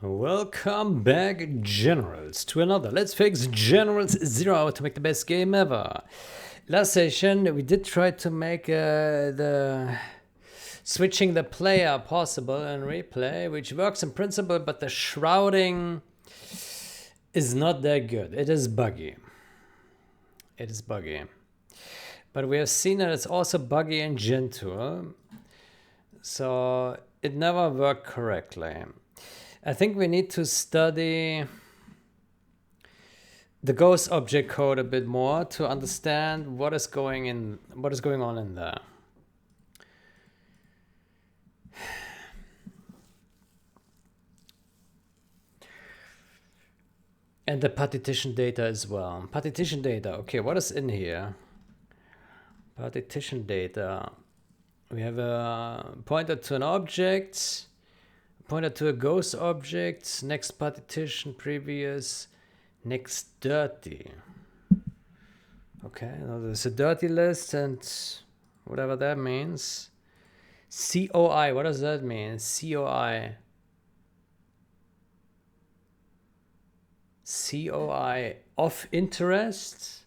Welcome back, Generals, to another Let's Fix Generals 0 to make the best game ever. Last session, we did try to make the switching the player possible in replay, which works in principle, but the shrouding is not that good. It is buggy. It is buggy. But we have seen that it's also buggy in Gen 2, so it never worked correctly. I think we need to study the ghost object code a bit more to understand what is going on in there. And the partition data as well. Partition data. Okay, what is in here? Partition data. We have a pointer to an object, pointer to a ghost object, next partition, previous, next dirty. Okay, now there's a dirty list and whatever that means. COI, what does that mean? COI. COI of interest?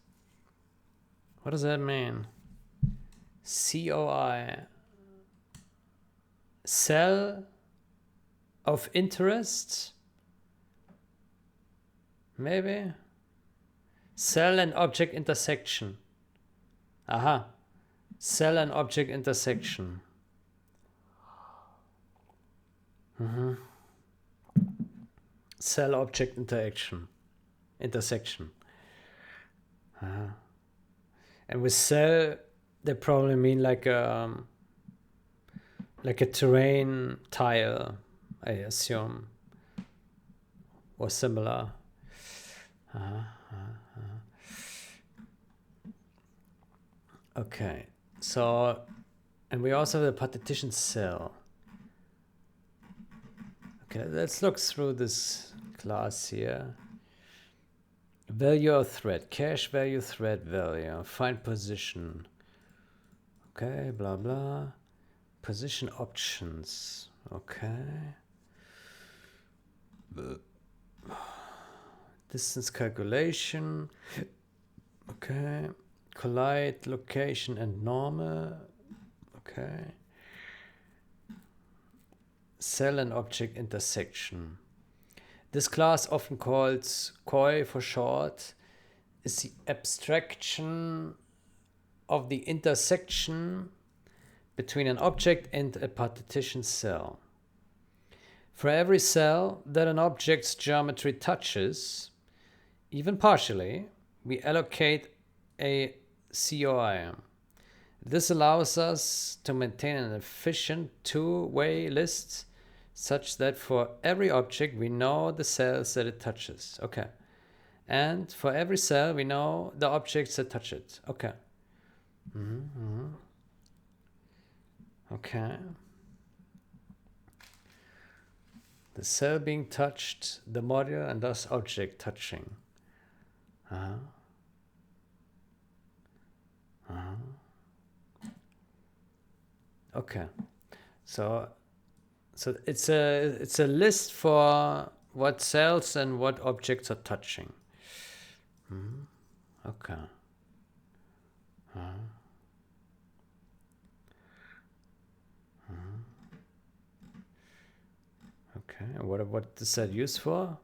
What does that mean? COI. Cell of interest? Maybe? Cell and object intersection. Aha. Cell and object intersection. Cell object interaction. Intersection. And with cell, they probably mean like a terrain tile, I assume, or similar. Okay, so, and we also have the partition cell. Okay, let's look through this class here. Value of thread, cache value, thread value, find position. Okay, blah blah. Position options. Okay. Distance calculation. Okay. Collide, location, and normal. Okay. Cell and object intersection. This class, often called COI for short, is the abstraction of the intersection between an object and a partition cell. For every cell that an object's geometry touches, even partially, we allocate a COI. This allows us to maintain an efficient two-way list such that for every object we know the cells that it touches. Okay. And for every cell we know the objects that touch it. Okay. Okay. The cell being touched, the module, and thus object touching. Okay. So it's a list for what cells and what objects are touching. Okay. Okay. And what is that used for?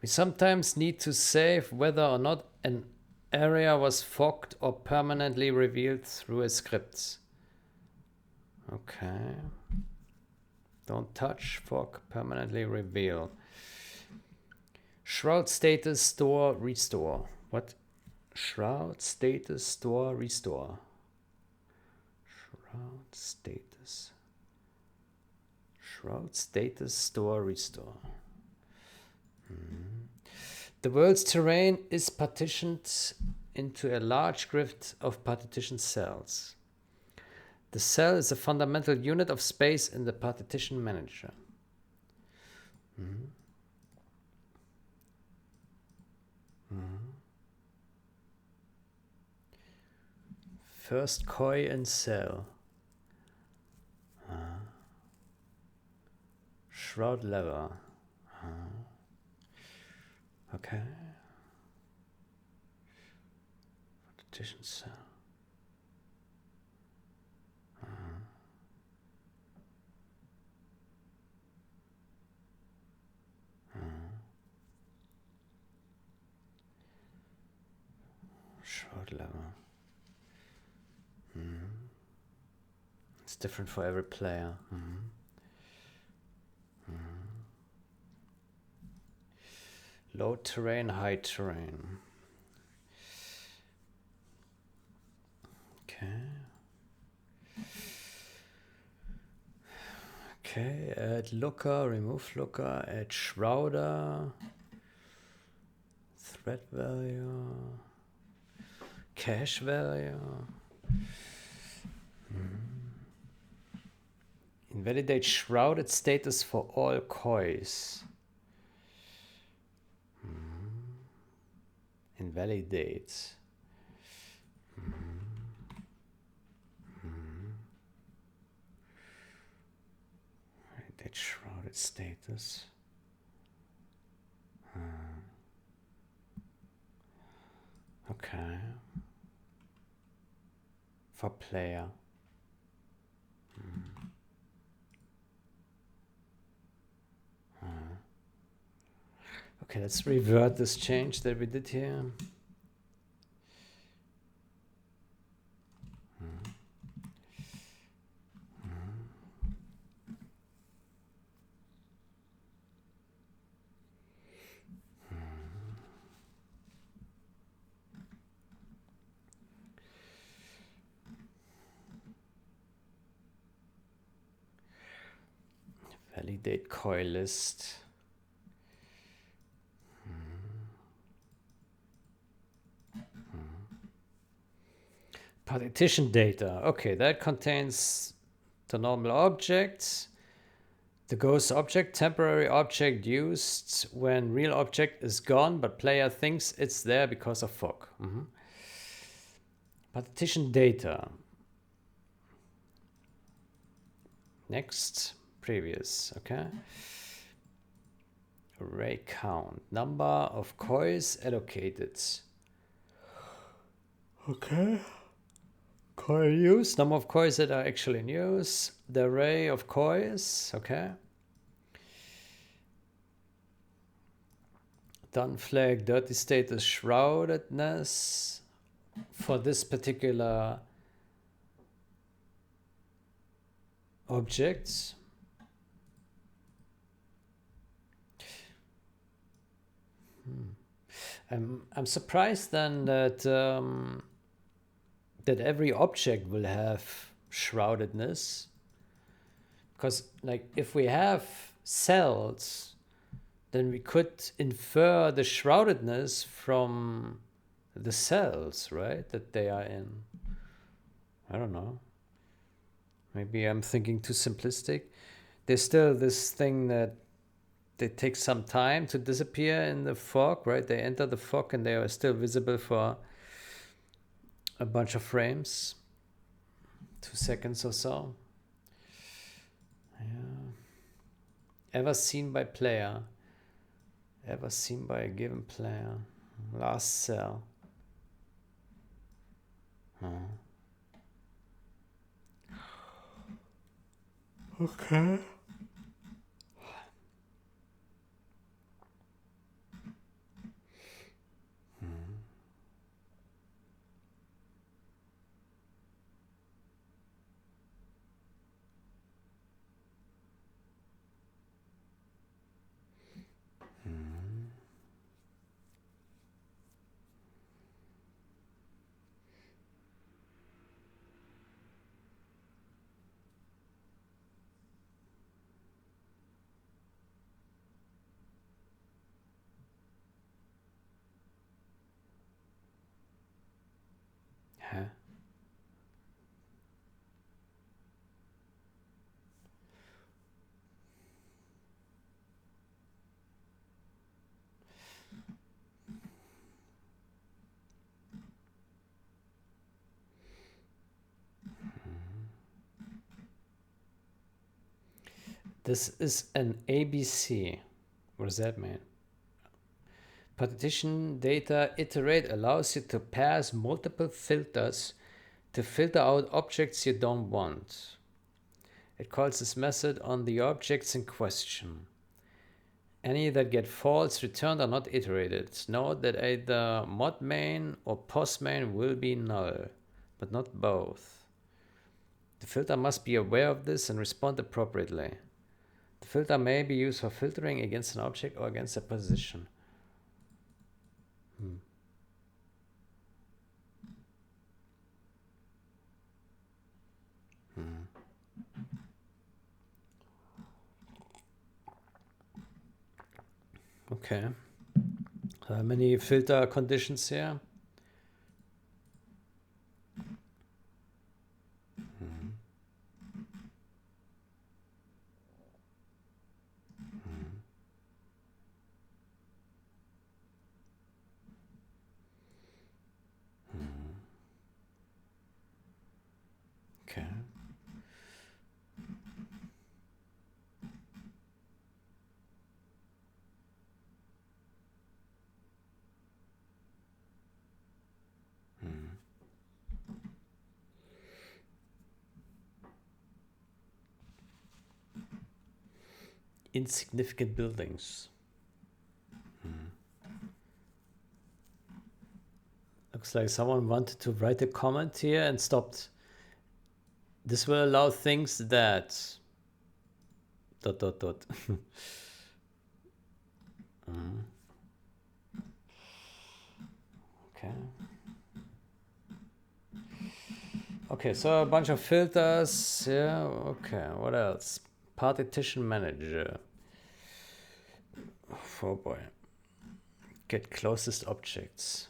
We sometimes need to save whether or not an area was fogged or permanently revealed through a script. Okay. Don't touch, fog, permanently reveal. Shroud status, store, restore. What? Shroud status, store, restore. Shroud status. Shroud status, store, restore. The world's terrain is partitioned into a large grid of partition cells. The cell is a fundamental unit of space in the partition manager. First koi and cell. Shroud lever. Okay. Partition cell. Shroud lever. It's different for every player. Low terrain, high terrain. Okay. Okay, add looker, remove looker, add shrouder, threat value, cache value. Invalidate shrouded status for all kois. Invalidate. Invalidate shrouded status. Okay. For player. Okay, let's revert this change that we did here. Validate koi list. Partition data. Okay, that contains the normal objects, the ghost object, temporary object used when real object is gone, but player thinks it's there because of fog. Partition data. Next, previous, okay. Array count, number of kois allocated. Okay. Koi use, number of kois that are actually in use, the array of kois, okay. Done flag, dirty status, shroudedness for this particular object. I'm surprised then that that every object will have shroudedness, because like if we have cells, then we could infer the shroudedness from the cells, right, that they are in. I don't know. Maybe I'm thinking too simplistic. There's still this thing that they take some time to disappear in the fog, right? They enter the fog and they are still visible for a bunch of frames, 2 seconds or so. Yeah. Ever seen by player. Ever seen by a given player. Last cell. Okay. This is an ABC. What does that mean? Partition data iterate allows you to pass multiple filters to filter out objects you don't want. It calls this method on the objects in question. Any that get false returned are not iterated. Note that either mod main or post main will be null, but not both. The filter must be aware of this and respond appropriately. The filter may be used for filtering against an object or against a position. Okay. So how many filter conditions here? Okay. Insignificant buildings. Looks like someone wanted to write a comment here and stopped. This will allow things that ... Okay. Okay, so a bunch of filters. Yeah, okay. What else? Partition manager. Oh boy. Get closest objects.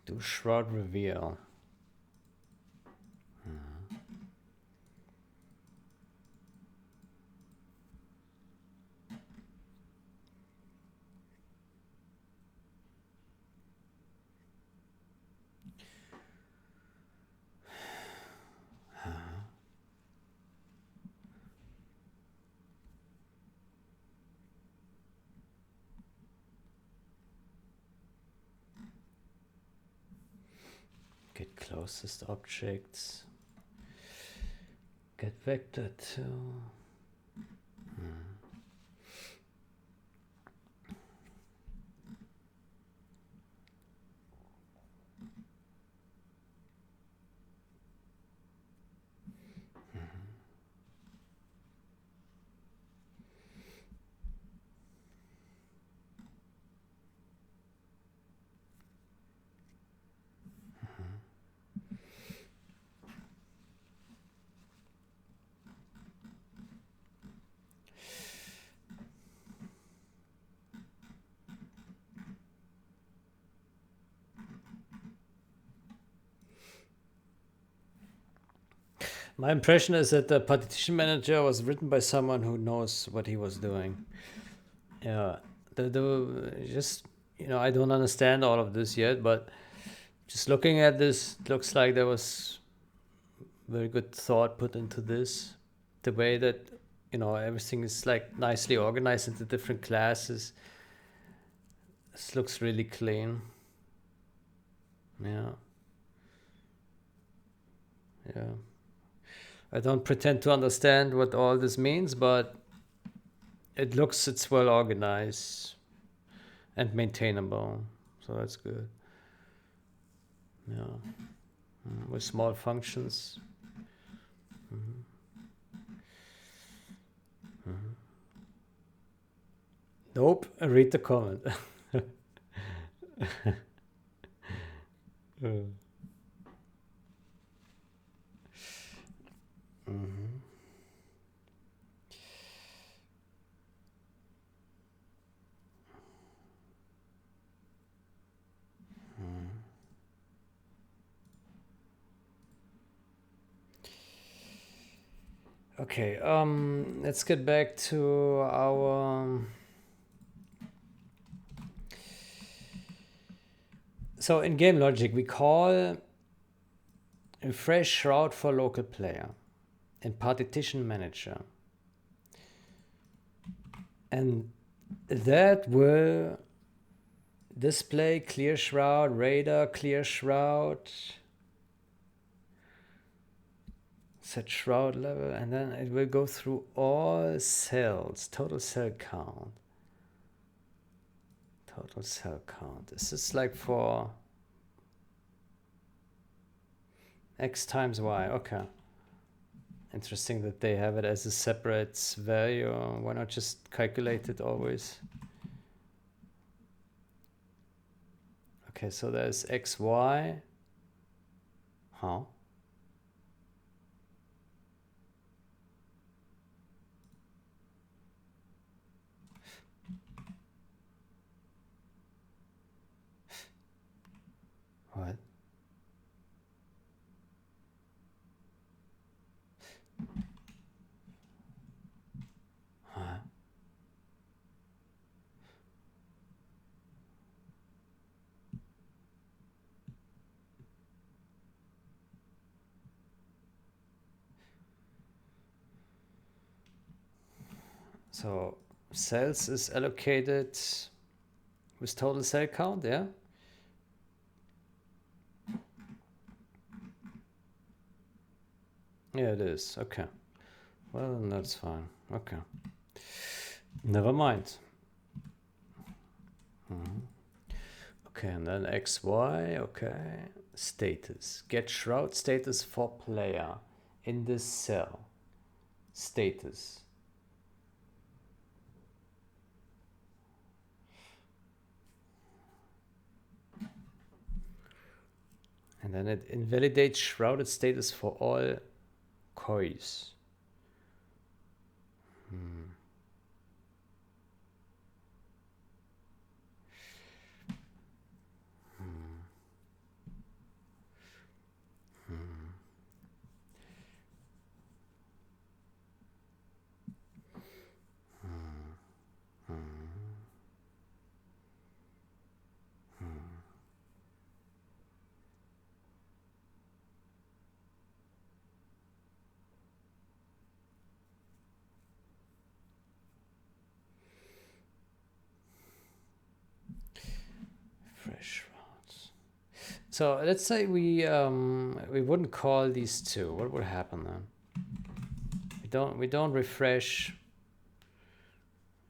Do shroud reveal. Get closest objects. Get vector to. My impression is that the partition manager was written by someone who knows what he was doing. Yeah, just I don't understand all of this yet, but just looking at this, it looks like there was very good thought put into this. The way that everything is like nicely organized into different classes. This looks really clean. Yeah. Yeah. I don't pretend to understand what all this means, but it's well organized and maintainable, so that's good. Yeah, with small functions. Nope, I read the comment. Okay, let's get back to our... So in game logic, we call refresh shroud for local player in partition manager. And that will display clear shroud, radar, clear shroud, set shroud level, and then it will go through all cells, total cell count. Total cell count. This is like for x times y. Okay. Interesting that they have it as a separate value. Why not just calculate it always? Okay, so there's x, y. Huh? What? Huh? So cells is allocated with total cell count, yeah? Yeah, it is. Okay. Well, then that's fine. Okay. Never mind. Okay, and then XY. Okay. Status. Get shroud status for player in this cell. Status. And then it invalidates shrouded status for all coils. Fresh shrouds. So let's say we wouldn't call these two. What would happen then? We don't refresh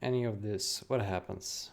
any of this. What happens?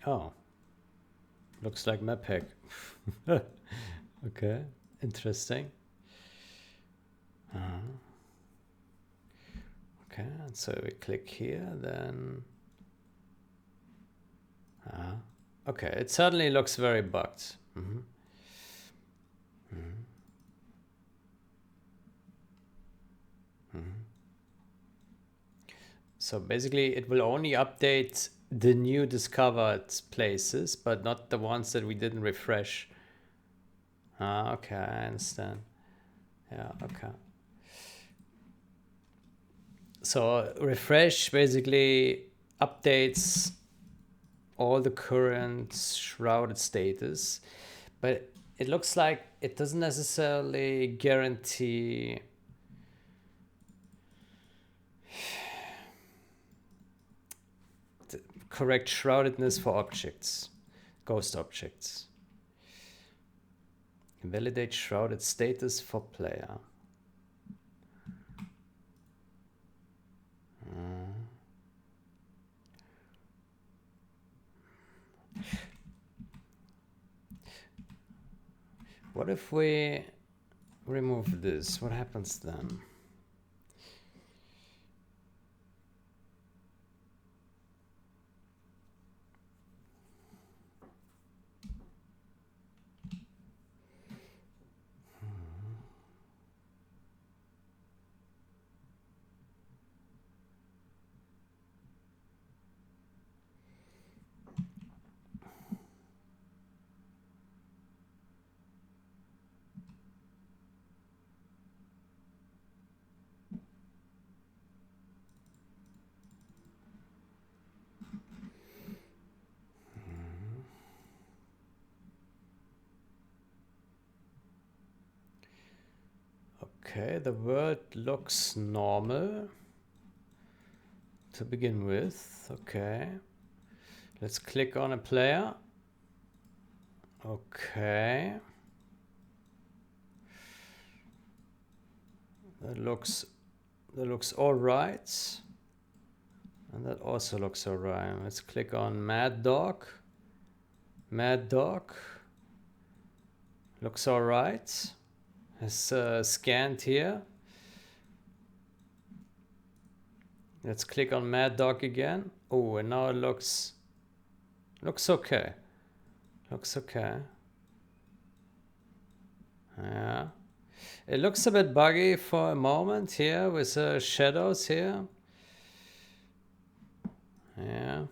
Oh, looks like map hack. Okay, interesting. Okay, and so we click here, then... okay, it certainly looks very bugged. So basically it will only update the new discovered places, but not the ones that we didn't refresh. Okay, I understand. Yeah, okay. So refresh basically updates all the current shrouded status, but it looks like it doesn't necessarily guarantee correct shroudedness for objects, ghost objects. Validate shrouded status for player. What if we remove this? What happens then? Okay, the world looks normal to begin with. Okay, let's click on a player. Okay, that looks all right, and that also looks all right. Let's click on Mad Dog. Mad Dog looks all right. Is scanned here. Let's click on Mad Dog again. Oh, and now it looks okay. Looks okay. Yeah. It looks a bit buggy for a moment here with the shadows here. Yeah.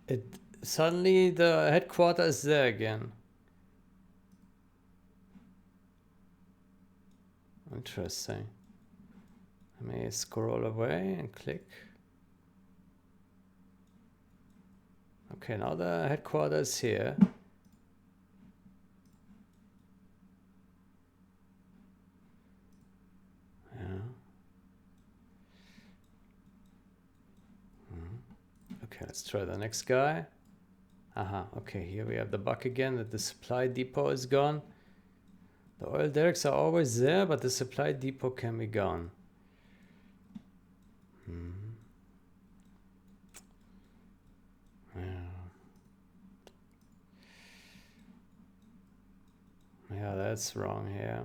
It suddenly the headquarters is there again. Interesting. Let me scroll away and click. Okay, now the headquarters here. Yeah. Okay, let's try the next guy. Okay, here we have the bug again that the supply depot is gone. The oil derricks are always there, but the supply depot can be gone. Yeah, that's wrong here.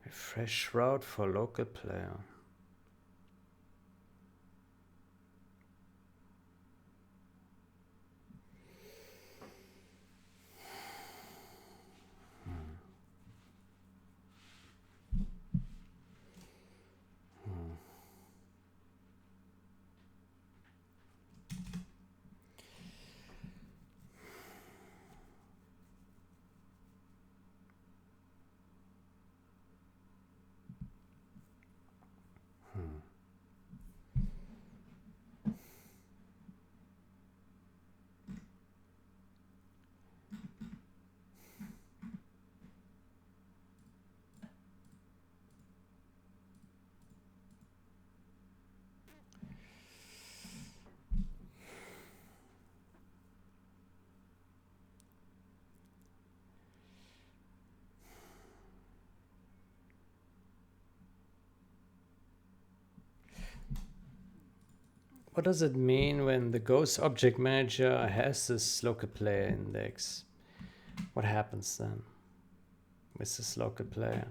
Refresh shroud for local player. What does it mean when the Ghost Object Manager has this local player index? What happens then with this local player?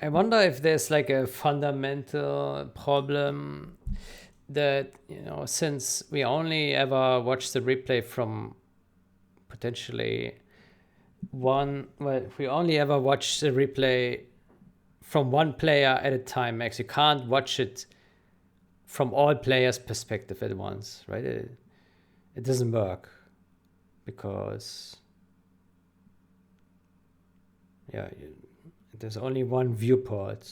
I wonder if there's like a fundamental problem that, since we only ever watch the replay from potentially if we only ever watch the replay from one player at a time, Max, you can't watch it from all players' perspective at once, right? It doesn't work because, there's only one viewport.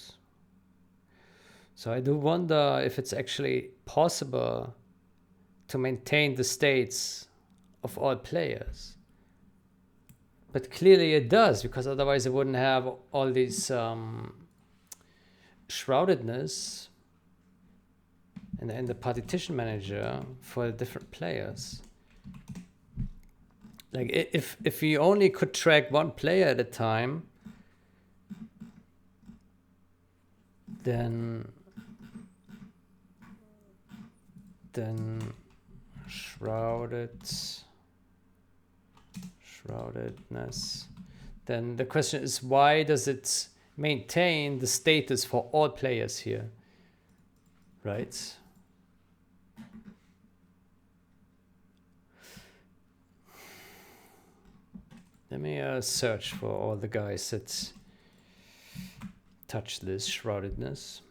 So I do wonder if it's actually possible to maintain the states of all players. But clearly it does, because otherwise it wouldn't have all these shroudedness in the partition manager for the different players. Like if we only could track one player at a time, then shroudedness. Then the question is, why does it maintain the status for all players here? Right? Let me search for all the guys that touch this shroudedness.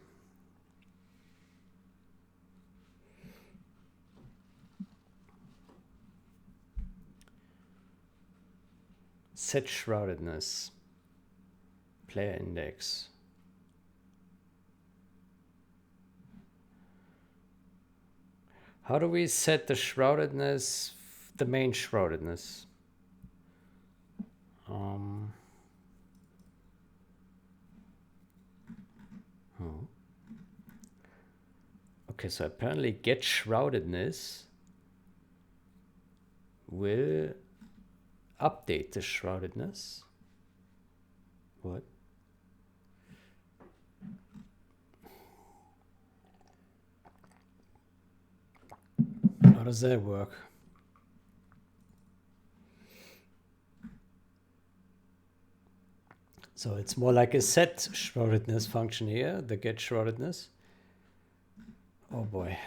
Set shroudedness. Player index. How do we set the shroudedness, the main shroudedness? Okay, so apparently get shroudedness will update the shroudedness. What? How does that work? So it's more like a set shroudedness function here, the get shroudedness. Oh boy.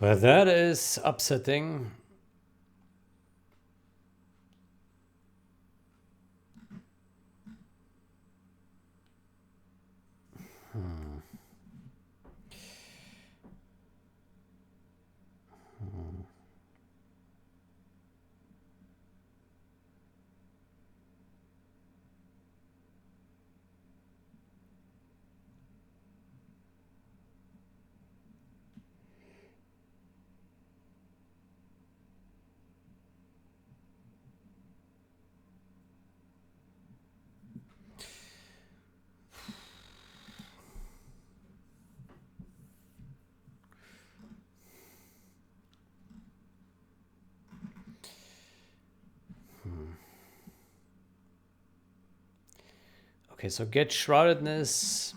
Well, that is upsetting. Okay, so get shroudedness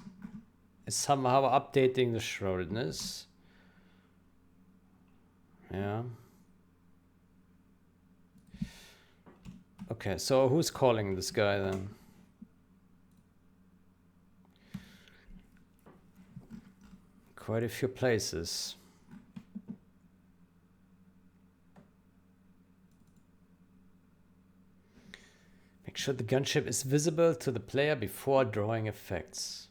is somehow updating the shroudedness. Yeah. Okay, so who's calling this guy then? Quite a few places. Make sure the gunship is visible to the player before drawing effects.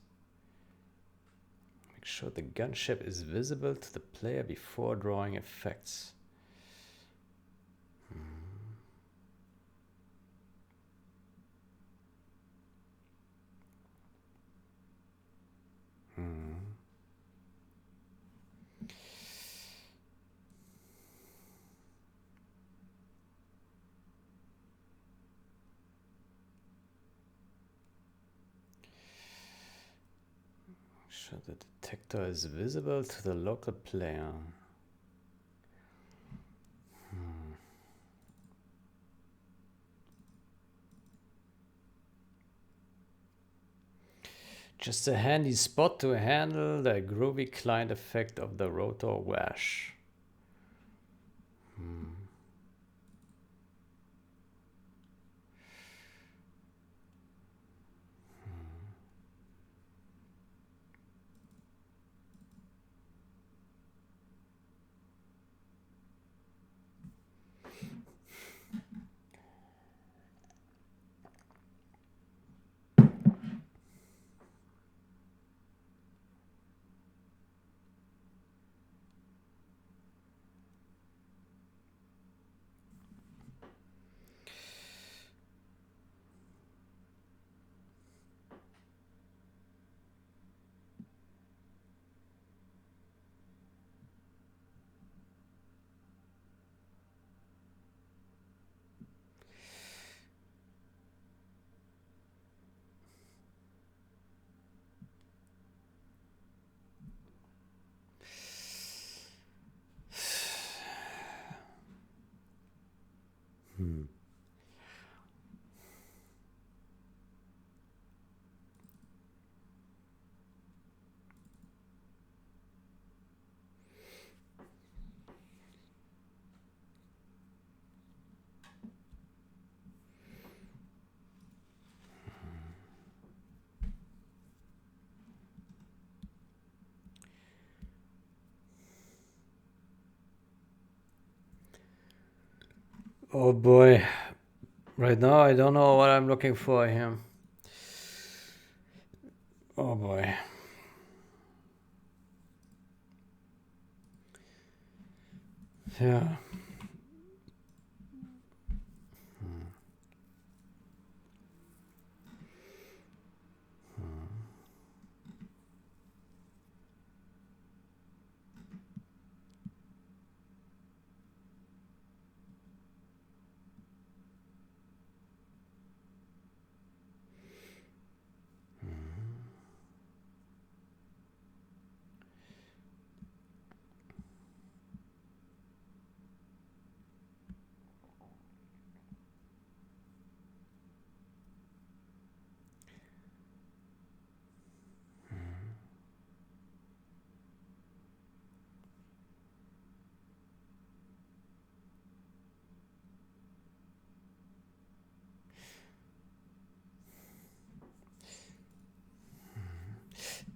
Make sure the gunship is visible to the player before drawing effects. Make sure the detector is visible to the local player. Just a handy spot to handle the groovy client effect of the rotor wash. Oh boy. Right now I don't know what I'm looking for here. Oh boy. Yeah.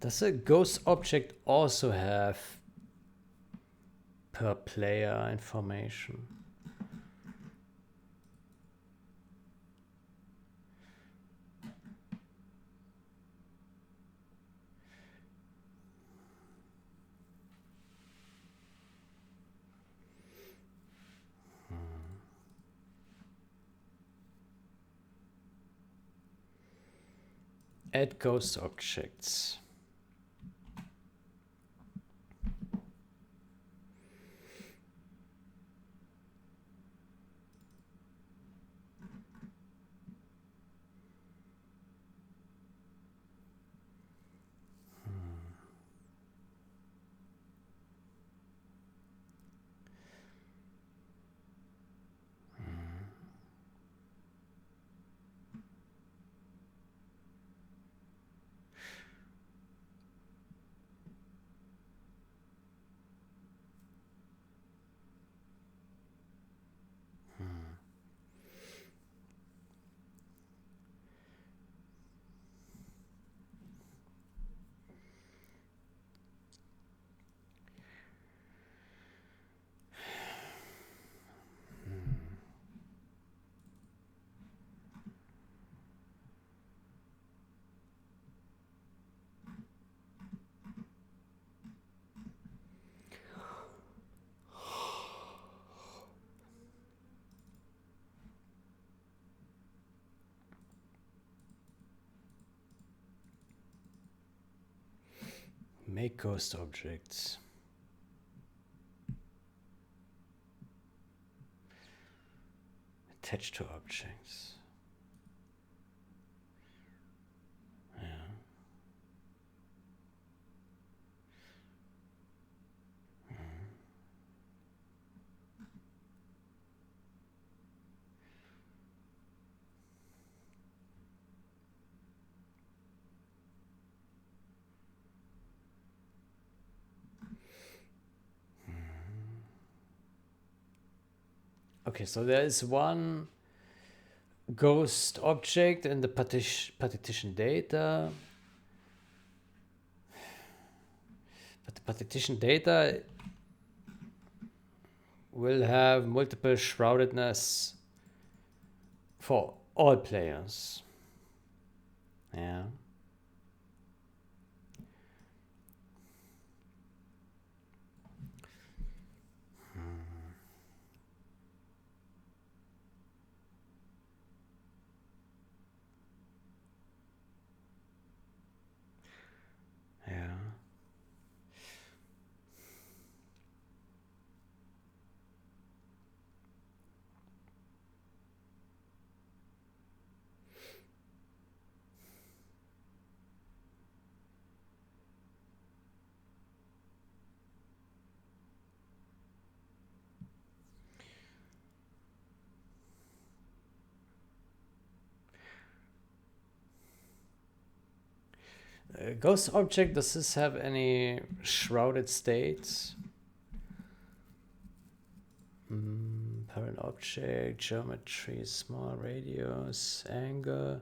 Does a ghost object also have per player information? Add ghost objects. Make ghost objects. Attach to objects. Yeah. Okay, so there is one ghost object in the partition data, but the partition data will have multiple shroudedness for all players. Yeah. Yeah. Ghost object, does this have any shrouded states? Parent object, geometry, small radius, angle,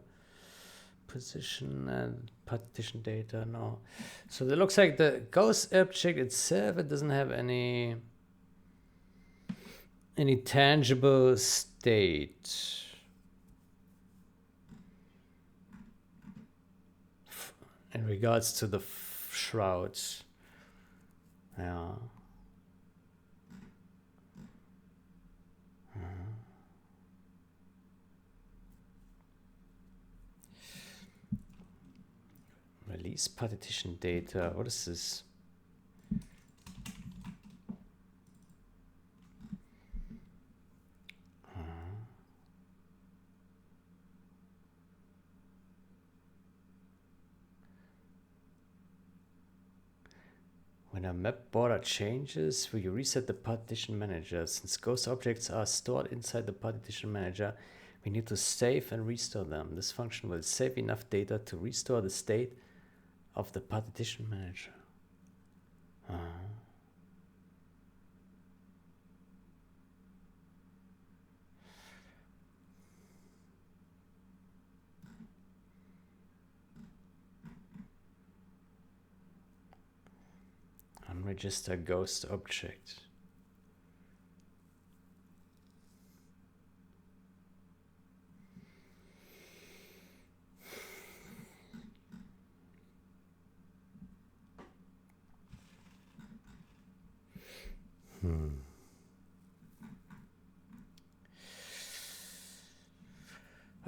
position, and partition data. No. So it looks like the ghost object itself, it doesn't have any tangible state. In regards to the shrouds. Yeah. Release partition data. What is this? When a map border changes, will you reset the partition manager? Since ghost objects are stored inside the partition manager, we need to save and restore them. This function will save enough data to restore the state of the partition manager. Unregistered ghost object.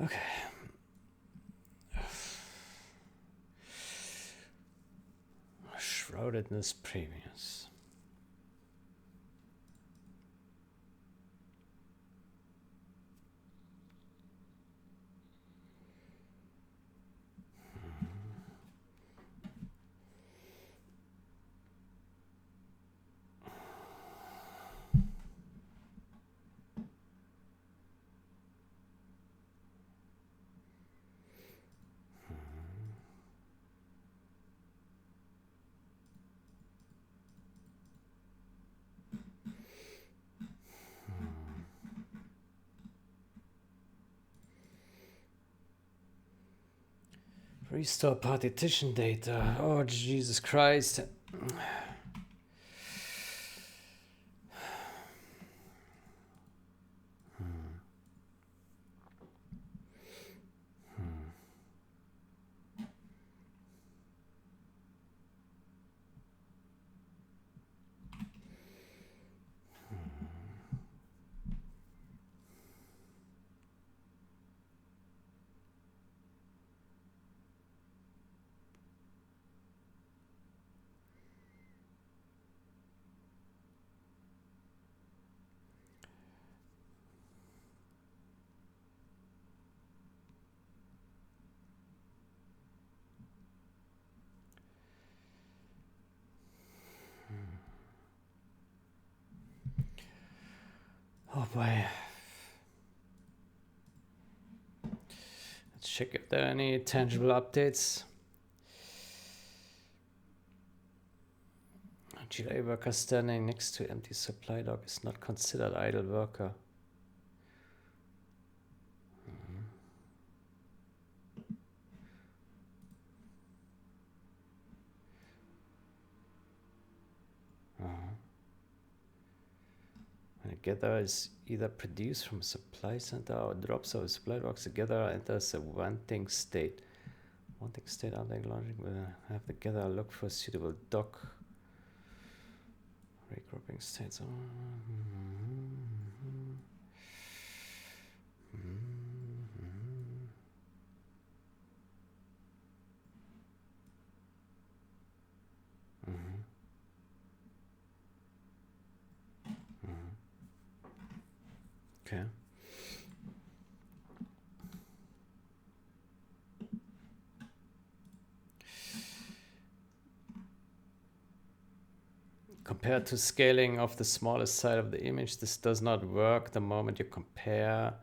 Okay. Shroudedness previous. Restore partition data. Oh, Jesus Christ. Oh boy. Let's check if there are any tangible updates. GLA worker standing next to empty supply dock is not considered idle worker. When a gatherer is either produced from a supply center or drops out of supply docks, the gatherer enters a wanting state. Wanting state after launching will have the gatherer look for a suitable dock. Regrouping states. Okay. Compared to scaling of the smallest side of the image, this does not work the moment you compare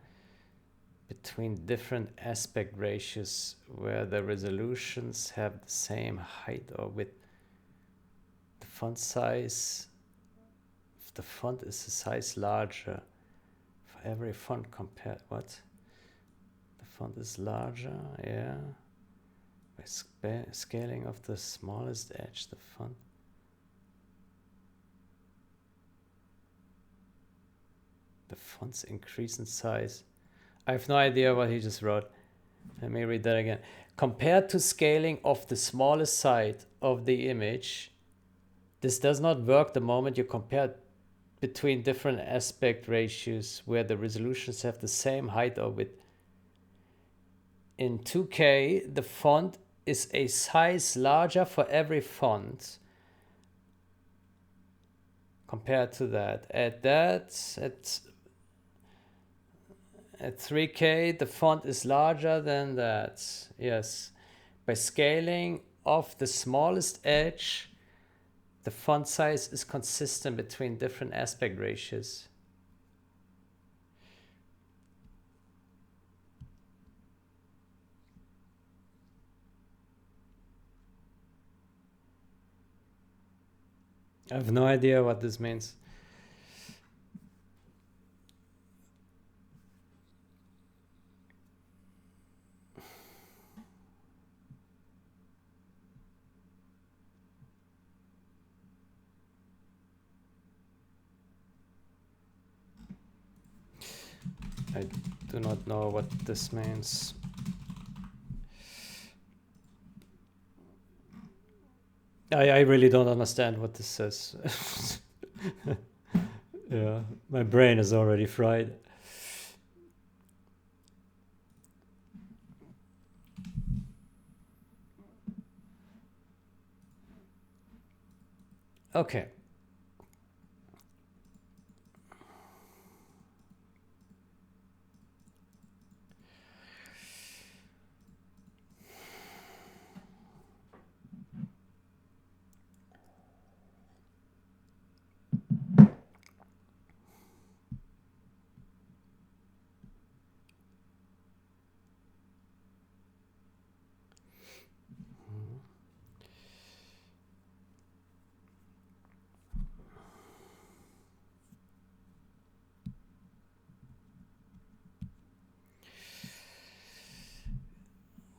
between different aspect ratios where the resolutions have the same height or width. The font size, if the font is a size larger for every font compared, what? The font is larger, yeah. By scaling of the smallest edge, the font. The fonts increase in size. I have no idea what he just wrote. Let me read that again. Compared to scaling of the smallest side of the image, this does not work the moment you compare between different aspect ratios where the resolutions have the same height or width. In 2K, the font is a size larger for every font compared to that. At 3K, the font is larger than that. Yes. By scaling of the smallest edge, the font size is consistent between different aspect ratios. I have no idea what this means. I do not know what this means. I really don't understand what this says. Yeah, my brain is already fried. Okay.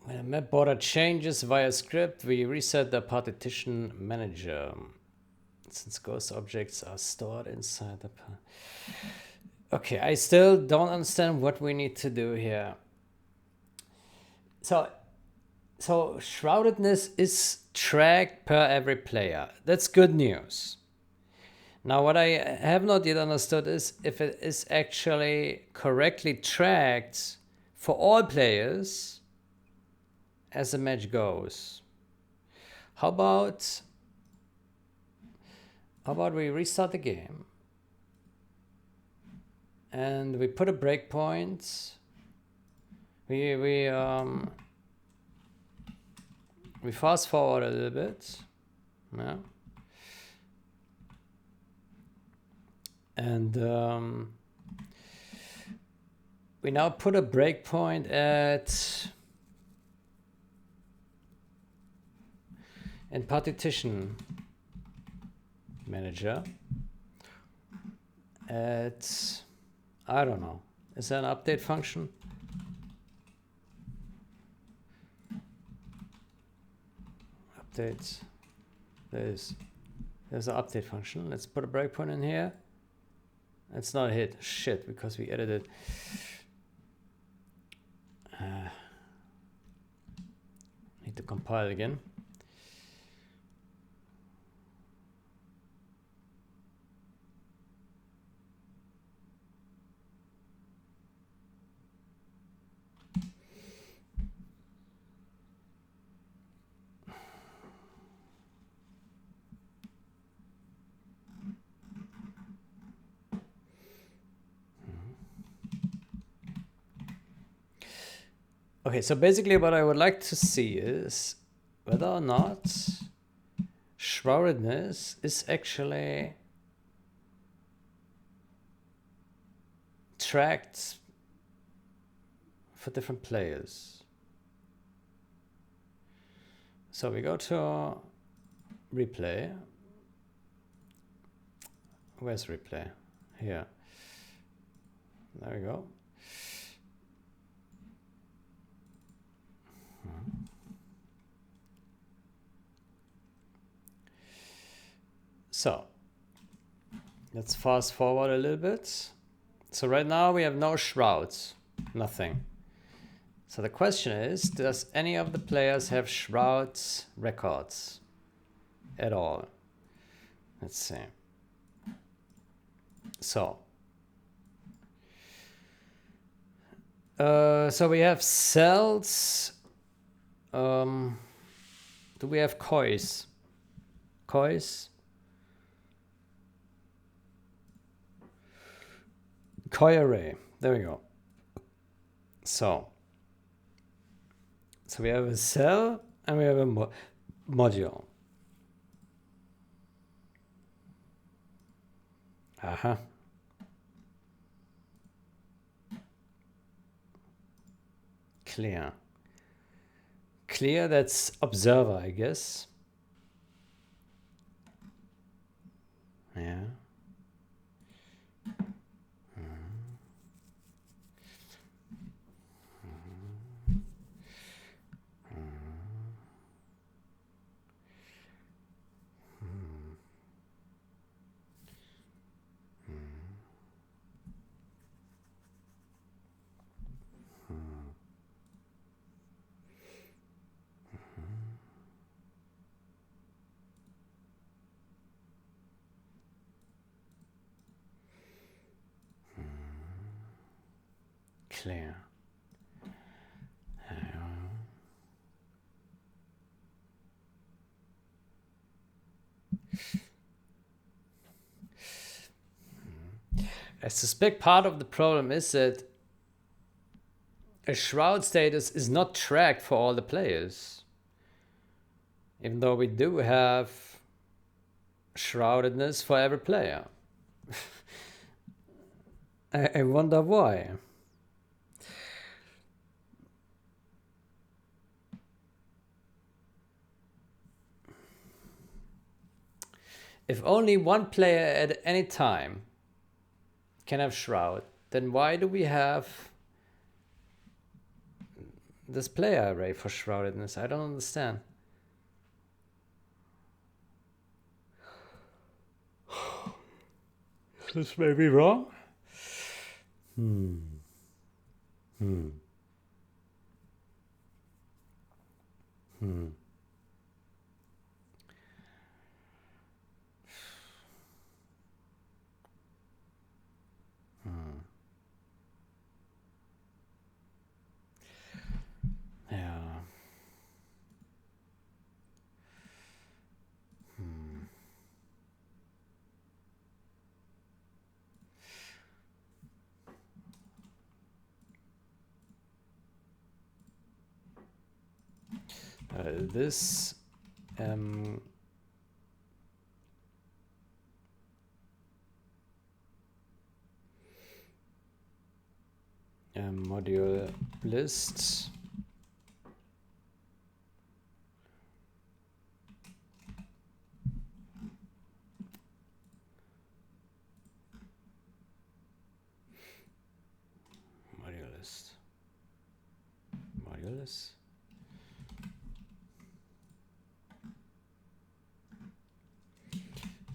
When a map border changes via script, we reset the partition manager. Since ghost objects are stored inside the... Okay, I still don't understand what we need to do here. So shroudedness is tracked per every player. That's good news. Now, what I have not yet understood is if it is actually correctly tracked for all players as the match goes. How about we restart the game and we put a breakpoint. We fast forward a little bit, yeah, and we now put a breakpoint at in partition manager at, I don't know, is there an update function? Update, there's an update function. Let's put a breakpoint in here. It's not a hit, shit, because we edited. Need to compile again. Okay, so basically what I would like to see is whether or not shroudedness is actually tracked for different players. So we go to replay. Where's replay? Here. There we go. So let's fast forward a little bit. So right now we have no shrouds, nothing. So the question is, does any of the players have shrouds records at all? Let's see. So we have cells. Do we have coys? Coys? Coy array. There we go. So we have a cell and we have a module. Aha. Clear. Clear, that's observer, I guess. Yeah. Clear. I suspect part of the problem is that a shroud status is not tracked for all the players. Even though we do have shroudedness for every player. I wonder why. If only one player at any time can have shroud, then why do we have this player array for shroudedness? I don't understand. This may be wrong. Yeah. This module list. Module list. Module list.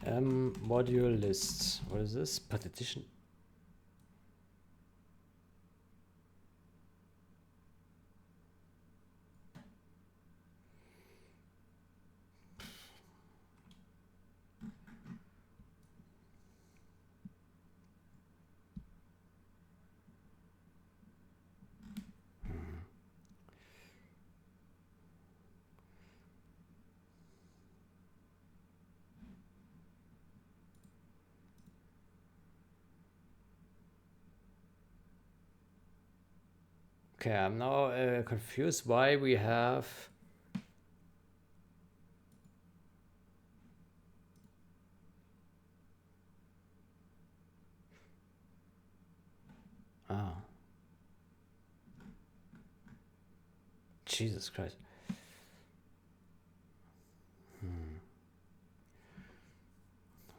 Module list. What is this? Partition. Okay, I'm now confused why we have Jesus Christ.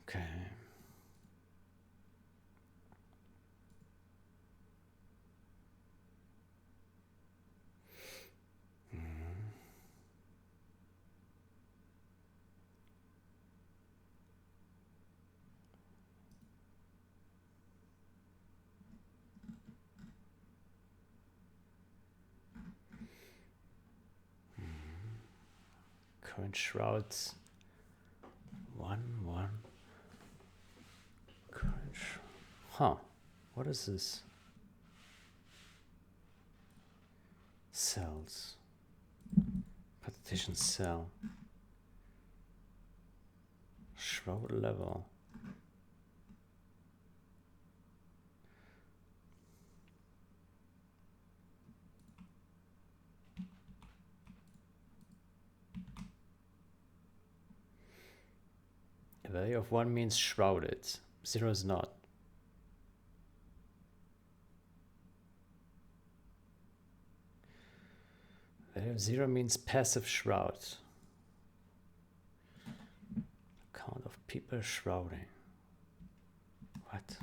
Okay. Current shrouds. 1, 1. Current huh. What is this? Cells. Partition cell. Shroud level. A value of 1 means shrouded. 0 is not. Value of 0 means passive shroud. Count of people shrouding. What?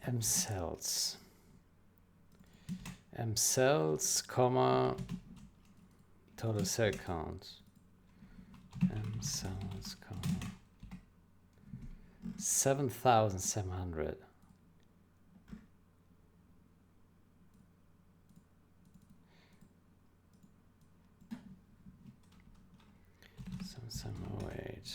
M cells. M cells, comma, total cell count. M cells, comma, 7,700. Some 08.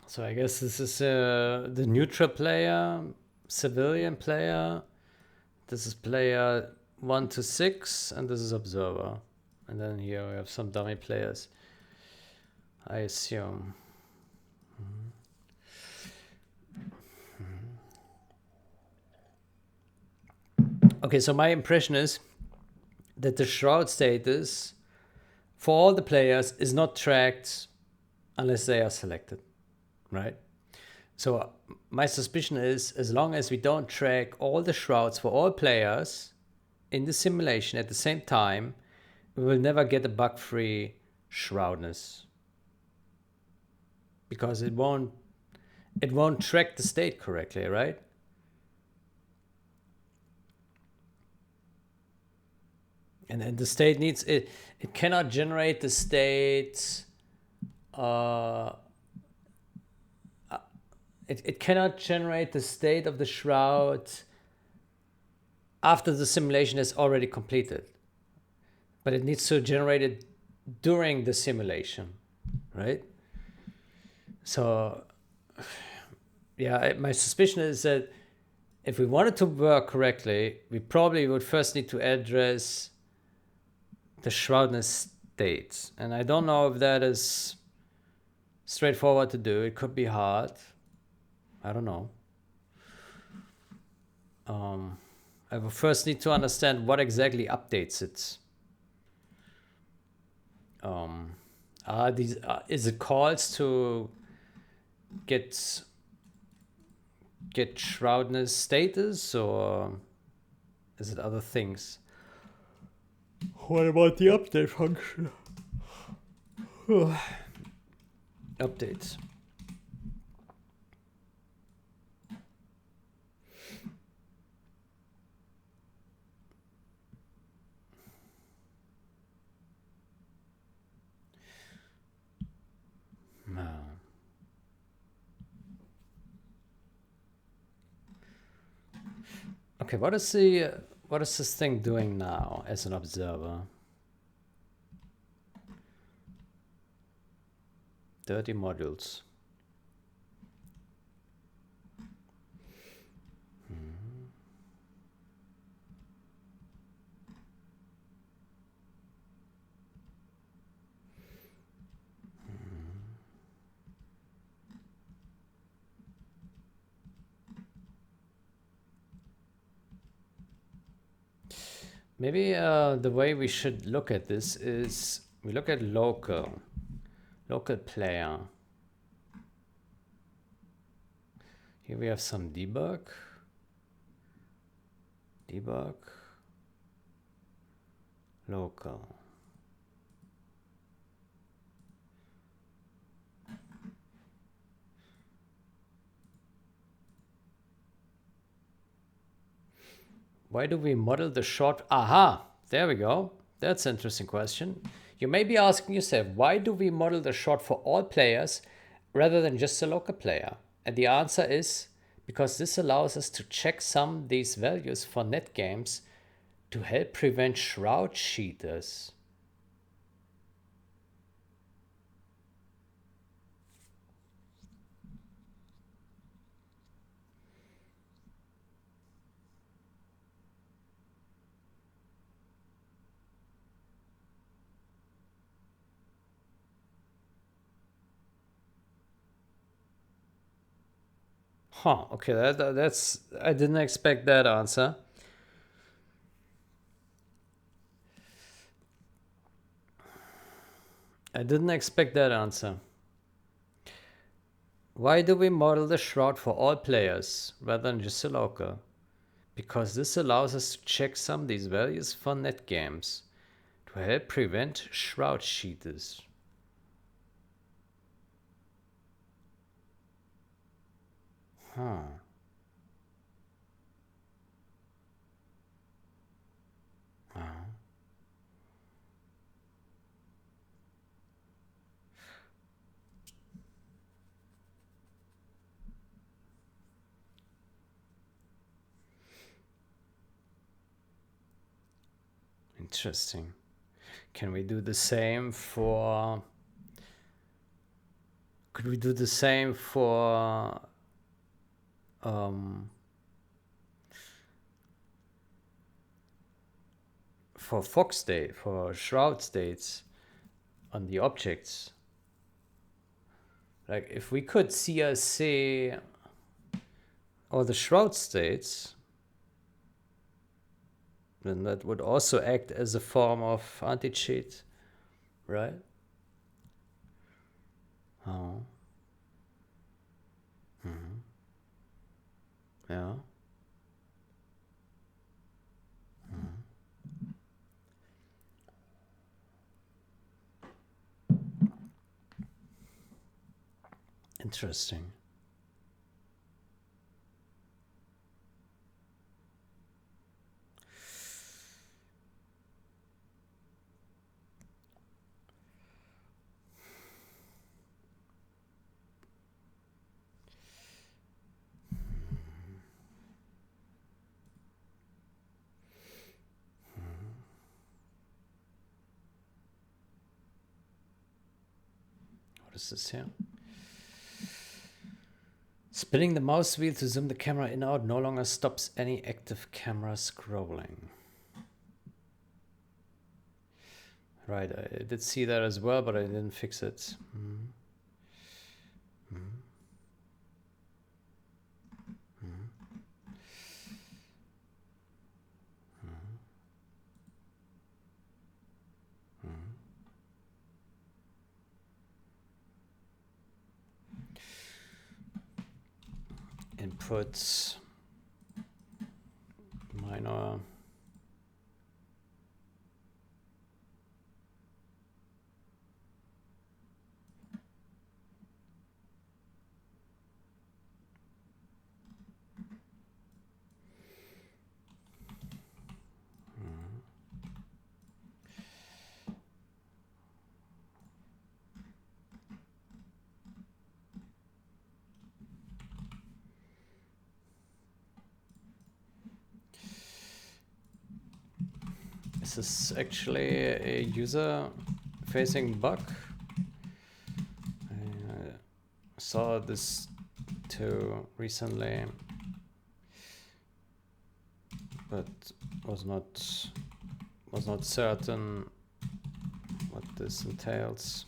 So I guess this is the neutral player, civilian player. This is player 1 to 6, and this is observer. And then here we have some dummy players, I assume. Okay, so my impression is that the shroud status for all the players is not tracked unless they are selected, right? So my suspicion is, as long as we don't track all the shrouds for all players in the simulation at the same time, we will never get a bug-free shroudness, because it won't track the state correctly, right? And then the state needs it. It cannot generate the state. It cannot generate the state of the shroud after the simulation is already completed, but it needs to generate it during the simulation, right? So, yeah, my suspicion is that if we want it to work correctly, we probably would first need to address the shroudness state. And I don't know if that is straightforward to do. It could be hard. I don't know. I will first need to understand what exactly updates it. Is it calls to get shroudness status, or is it other things? What about the update function? Updates. Okay, what is this thing doing now as an observer? Dirty modules. Maybe the way we should look at this is we look at local player. Here we have some debug, local. Why do we model the short? Aha, there we go. That's an interesting question. You may be asking yourself, why do we model the short for all players rather than just a local player? And the answer is because this allows us to checksum these values for net games to help prevent shroud cheaters. Huh, okay, that's I didn't expect that answer. I didn't expect that answer. Why do we model the shroud for all players rather than just a local? Because this allows us to checksum these values for net games to help prevent shroud cheaters. Huh. Interesting. Can we do the same for... Could we do the same for... for fog state, for shroud states on the objects. Like if we could CRC all the shroud states, then that would also act as a form of anti-cheat, right? Oh. Yeah. Interesting. What is this here? Spinning the mouse wheel to zoom the camera in and out no longer stops any active camera scrolling. Right, I did see that as well, but I didn't fix it. Inputs, minor. Is this actually a user-facing bug? I saw this too recently, but was not certain what this entails.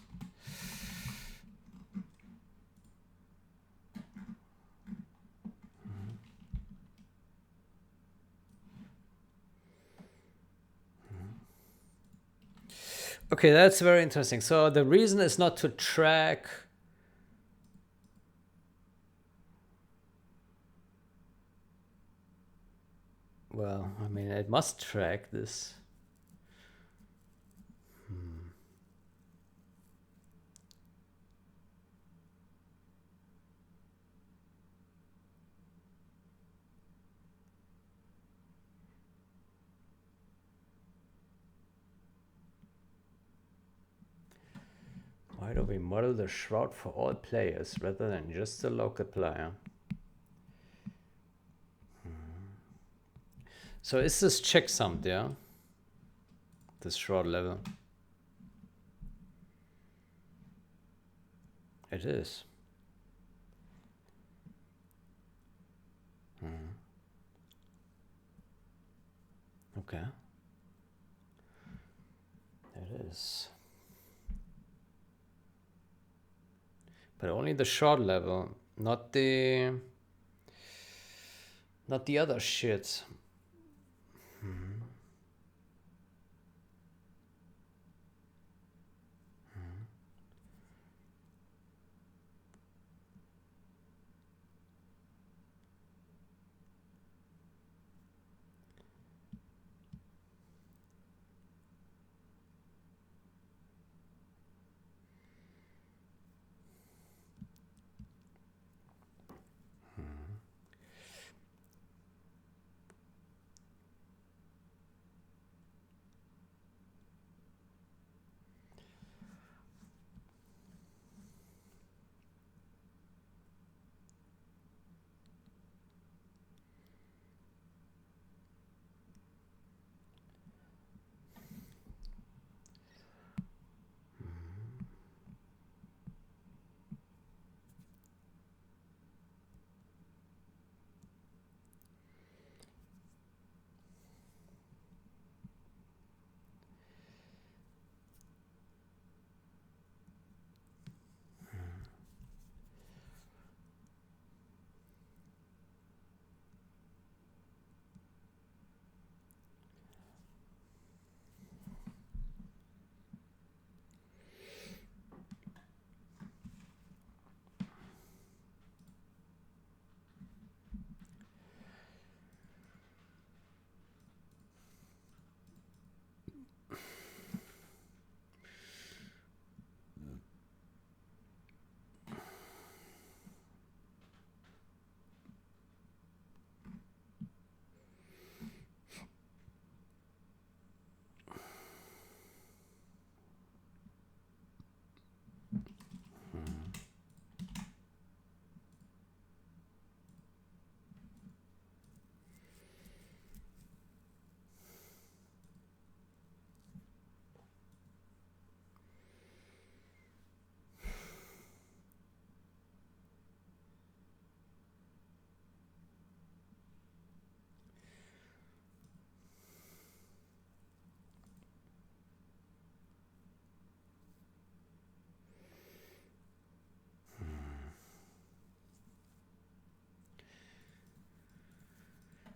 Okay, that's very interesting. So the reason is not to track. Well, I mean, it must track this. Why do we model the shroud for all players rather than just the local player? So is this checksummed, yeah? This shroud level. It is. Okay. It is. But only the shroud level, not the other shit.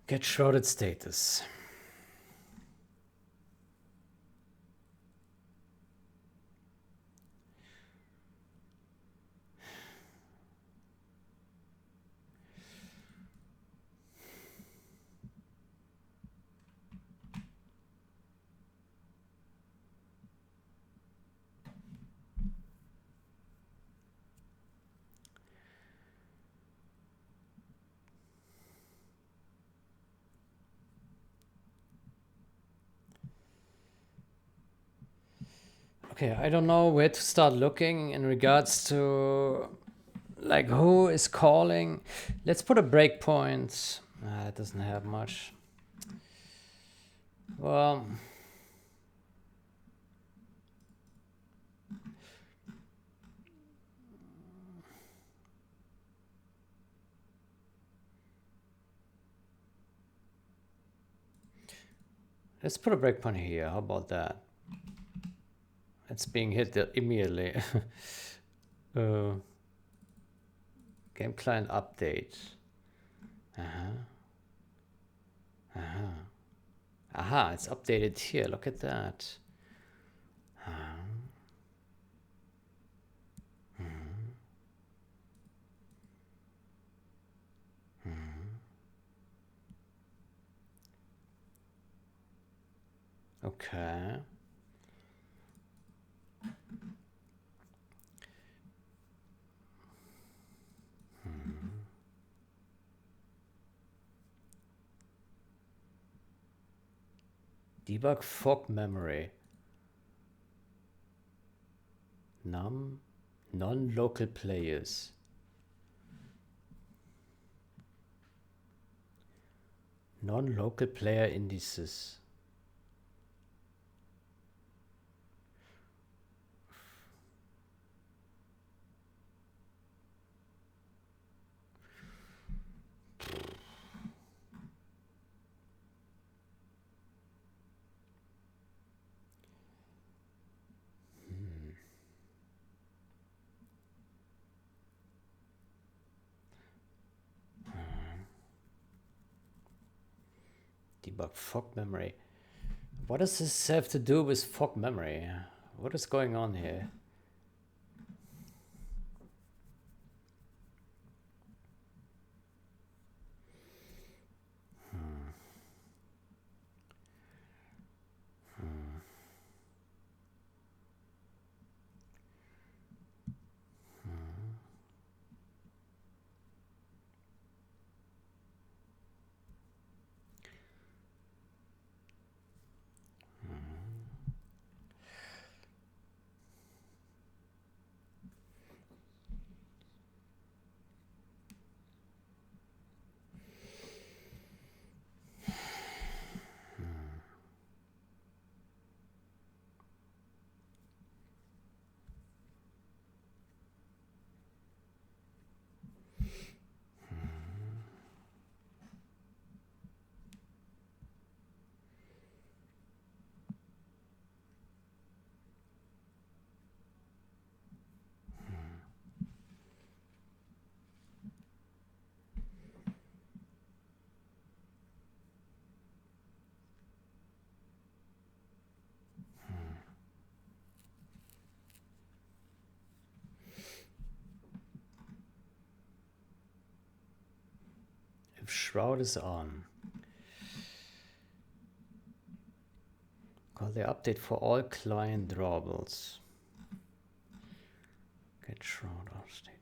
Get shrouded status. Okay, I don't know where to start looking in regards to like who is calling. Let's put a breakpoint. It doesn't have much. Well, let's put a breakpoint here. How about that? It's being hit immediately. Game client update. Aha, it's updated here. Look at that. Okay. Debug fog memory. Non-local players. Non-local player indices. Debug fog memory. What does this have to do with fog memory? What is going on here? If shroud is on. Call the update for all client drawables. Get shroud off status.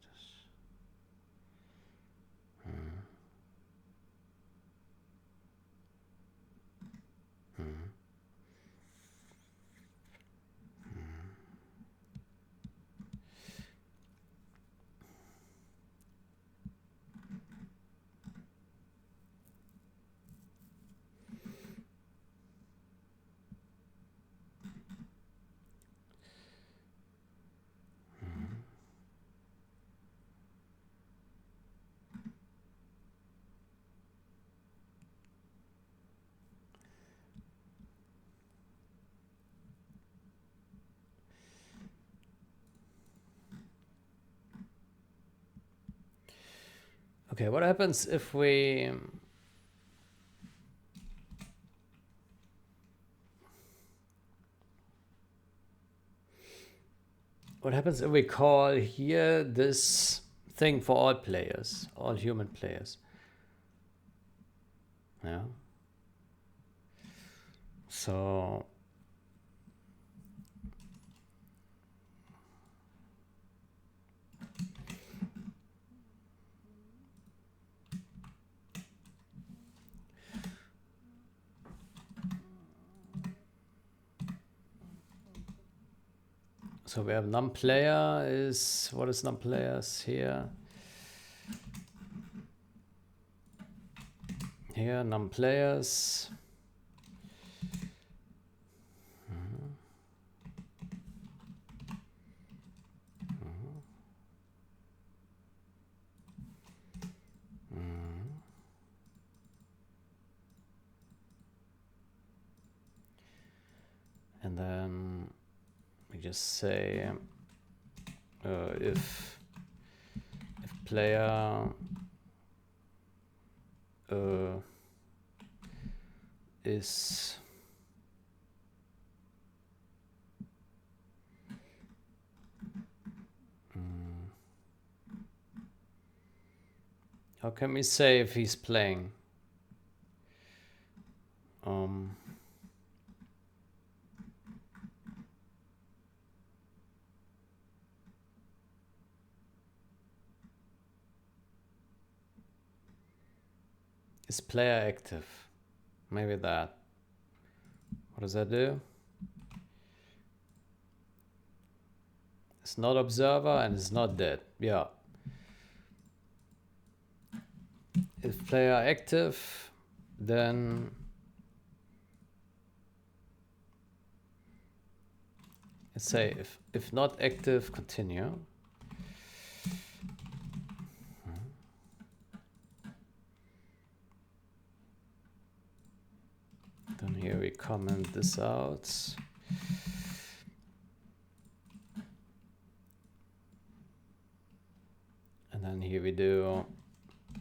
Okay, what happens if we what happens if we call here this thing for all players, all human players? Yeah. So we have num player is, what is num players here? Here, num players. And then we just say if player is how can we say if he's playing? Is player active? Maybe that. What does that do? It's not observer and it's not dead. Yeah. If player active, then let's say if not active, continue. Then here we comment this out. And then here we do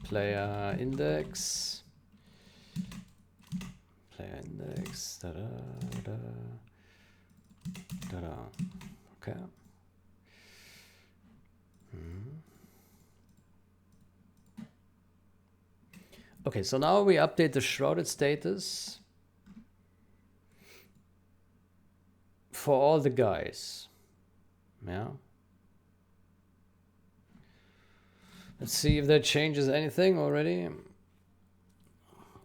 player index. Player index. Da -da, da, da, da. Okay. Okay, so now we update the shrouded status for all the guys. Yeah. Let's see if that changes anything already.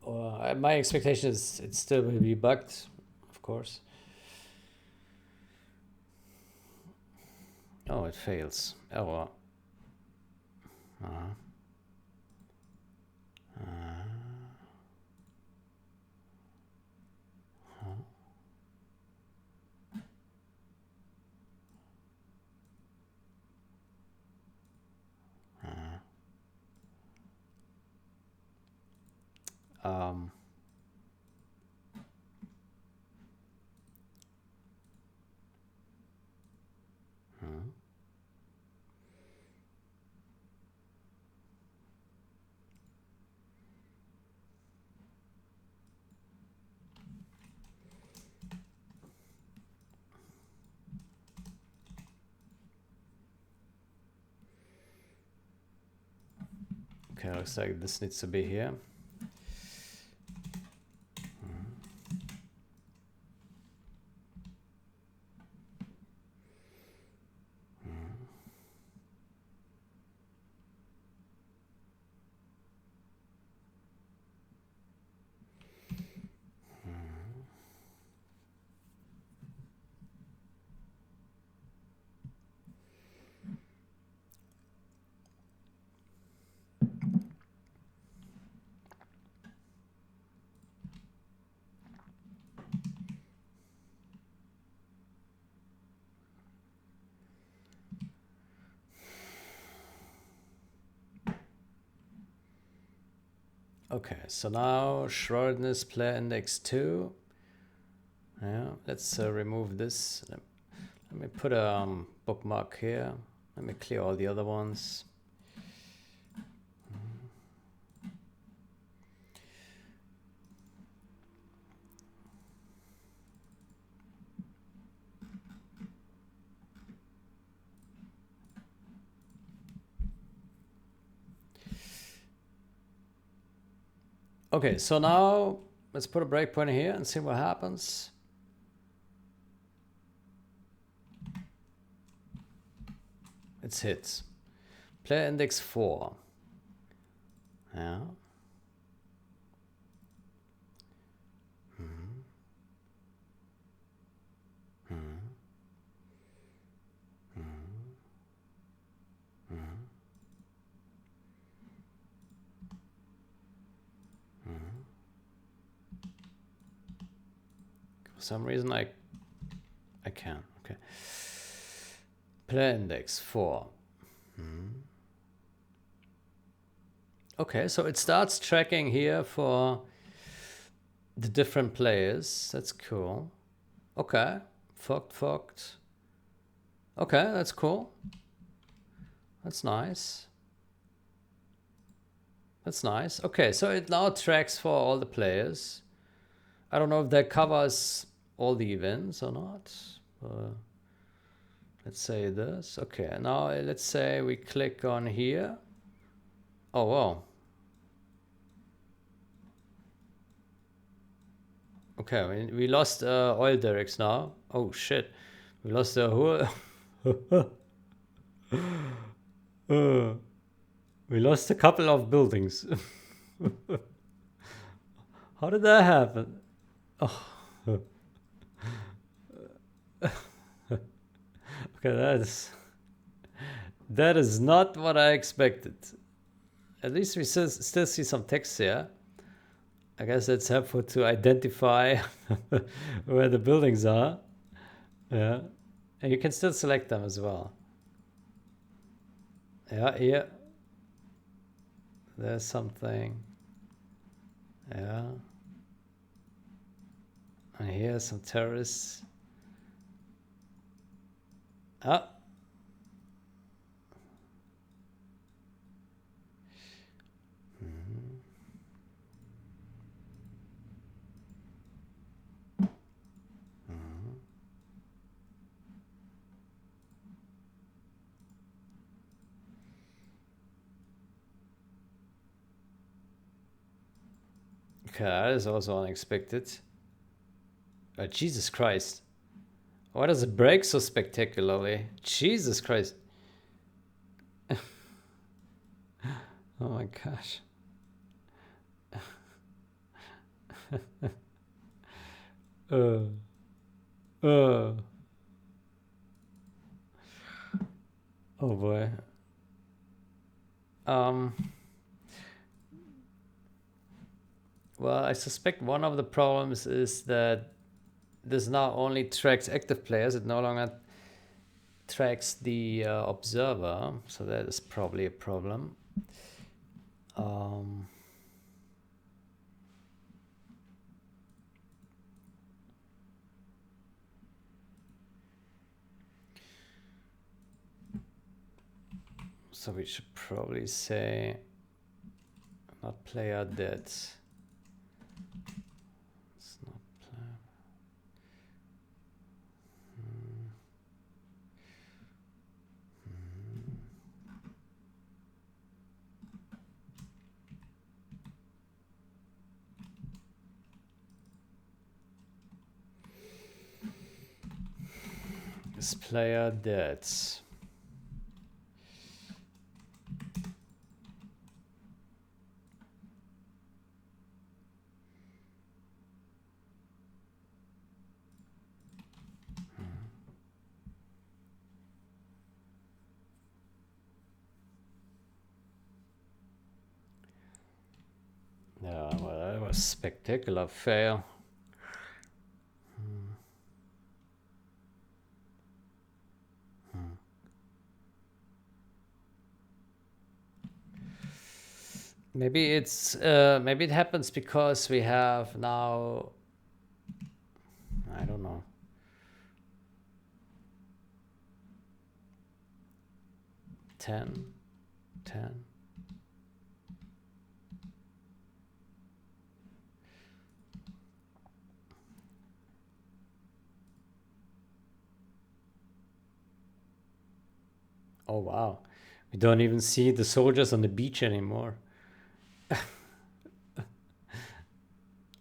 Or my expectation is it still will be bugged, of course. Oh, it fails. Error. Okay, looks like this needs to be here. Okay, so now shroudedness player index 2. Yeah, let's remove this. Let me put a bookmark here. Let me clear all the other ones. Okay, so now let's put a breakpoint here and see what happens. It's hits. Player index 4. Yeah. For some reason I can. Okay. Player index 4. Okay, so it starts tracking here for the different players. That's cool. Okay. Fucked. Okay, that's cool. That's nice. That's nice. Okay, so it now tracks for all the players. I don't know if that covers all the events or not. Let's say this. Okay, now let's say we click on here. Oh, wow. Okay, we lost oil derricks now. Oh, shit. We lost the whole... we lost a couple of buildings. How did that happen? Oh. Okay, that is not what I expected. At least we still see some text here. I guess that's helpful to identify where the buildings are. Yeah. And you can still select them as well. Yeah, here. There's something. Yeah. And here's some terrorists. Ah. Okay, that is also unexpected. Oh, Jesus Christ. Why does it break so spectacularly? Jesus Christ. Oh my gosh. Oh boy. Well, I suspect one of the problems is that this now only tracks active players. It no longer tracks the observer. So that is probably a problem. So we should probably say not player dead. It's not player. Is player dead? Yeah, well, that was spectacular fail. Maybe it's maybe it happens because we have now, I don't know, 10. Oh wow, we don't even see the soldiers on the beach anymore.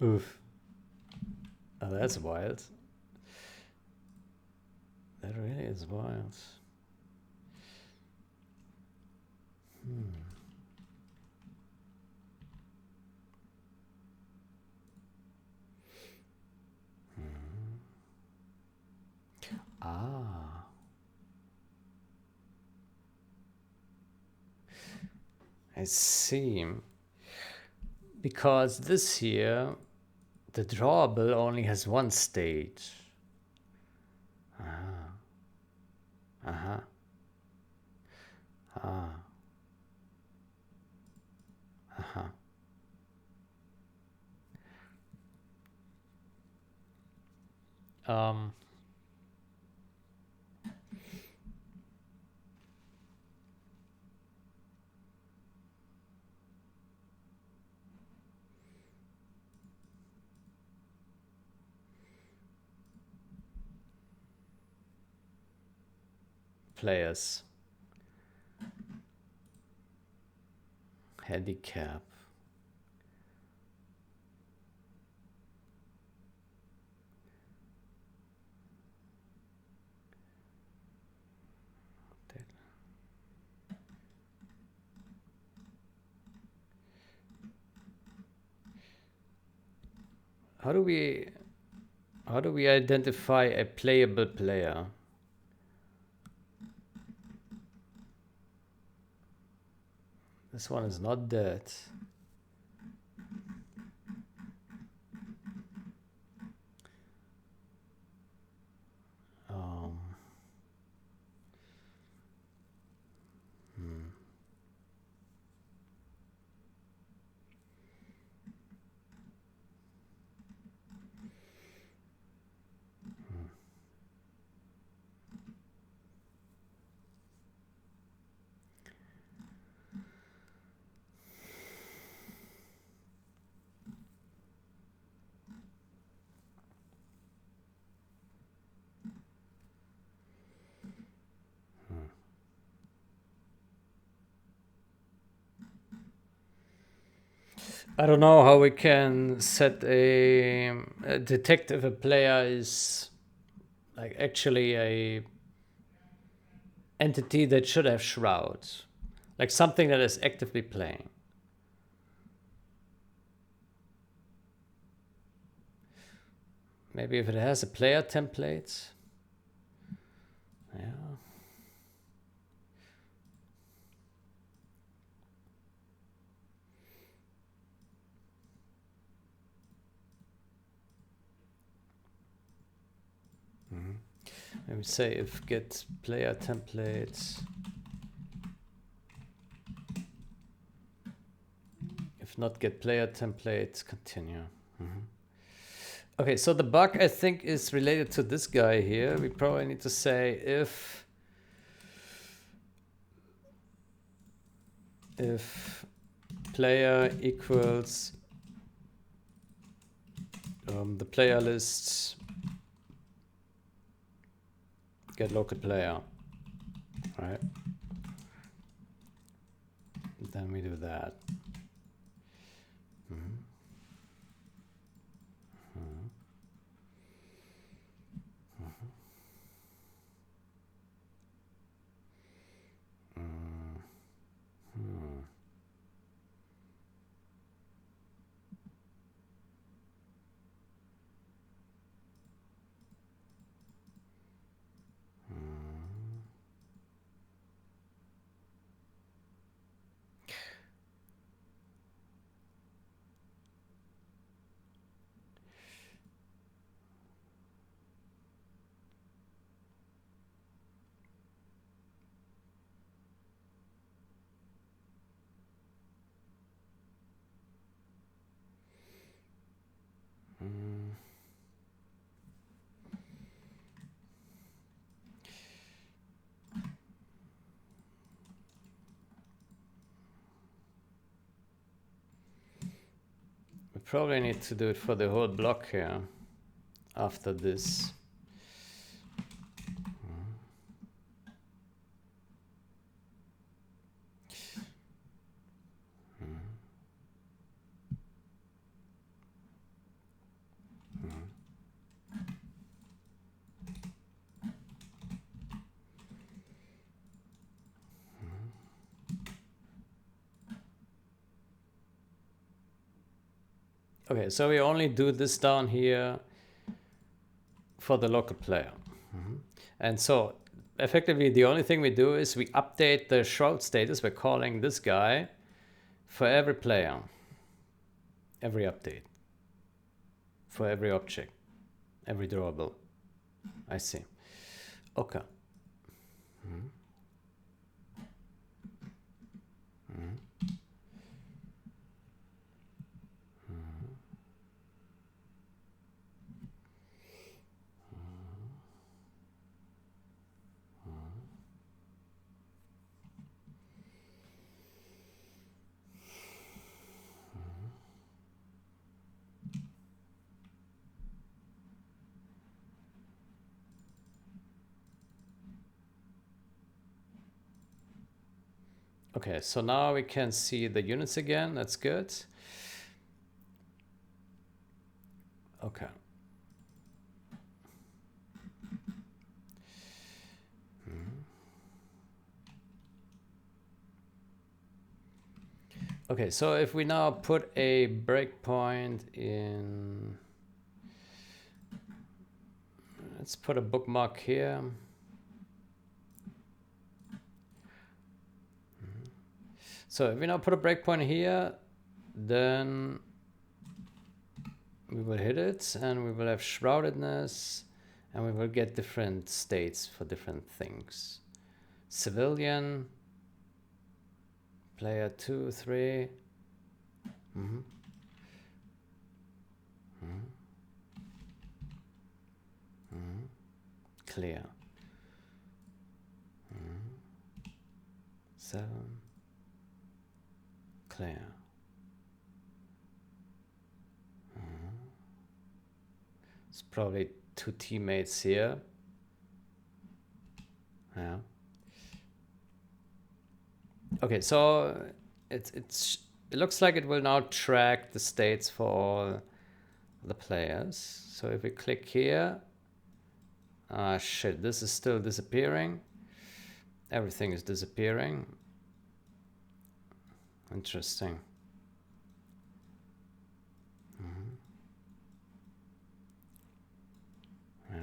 Oof. Oh, that's wild. That really is wild. Ah. I see. Because this here, the drawable only has one state. Ah. Uh-huh. Ah. Uh-huh. Players. Handicap. How do we identify a playable player? This one is not dead. I don't know how we can set detect if a player is like actually a entity that should have shroud, like something that is actively playing. Maybe if it has a player template. Yeah. Let me say if get player template. If not get player template, continue. Okay, so the bug I think is related to this guy here. We probably need to say if player equals the player list get local player, right? Then we do that. We probably need to do it for the whole block here after this. Okay, so we only do this down here for the local player. And so effectively the only thing we do is we update the shroud status. We're calling this guy for every player, every update, for every object, every drawable. I see. Okay. Okay, so now we can see the units again. That's good. Okay. Okay, so if we now put a breakpoint in, let's put a bookmark here. So if we now put a breakpoint here, then we will hit it and we will have shroudedness and we will get different states for different things. Civilian, player 2, 3. Clear. 7. Clear. It's probably 2 teammates here. Yeah. Okay, so it looks like it will now track the states for all the players. So if we click here, shit, this is still disappearing. Everything is disappearing. Interesting. Yeah.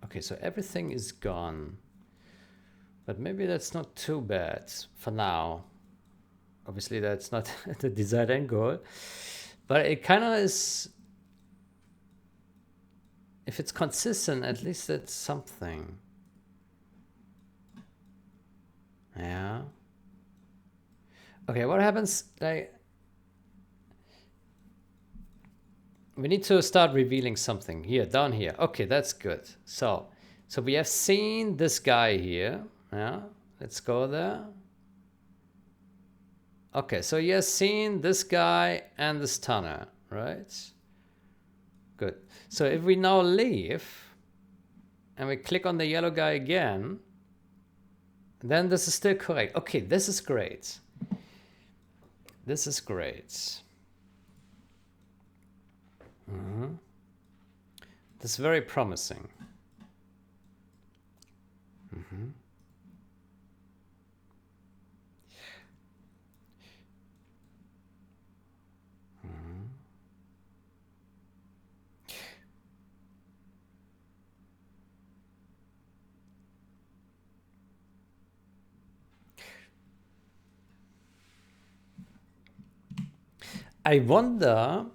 Okay, so everything is gone. But maybe that's not too bad for now. Obviously, that's not the desired end goal. But it kind of is. If it's consistent, at least it's something. Yeah. Okay, what happens? Like, we need to start revealing something here, down here. Okay, that's good. So we have seen this guy here. Yeah, let's go there. Okay, so you have seen this guy and this tunnel, right? Good. So if we now leave and we click on the yellow guy again, then this is still correct. Okay, this is great. This is great. This is very promising. I wonder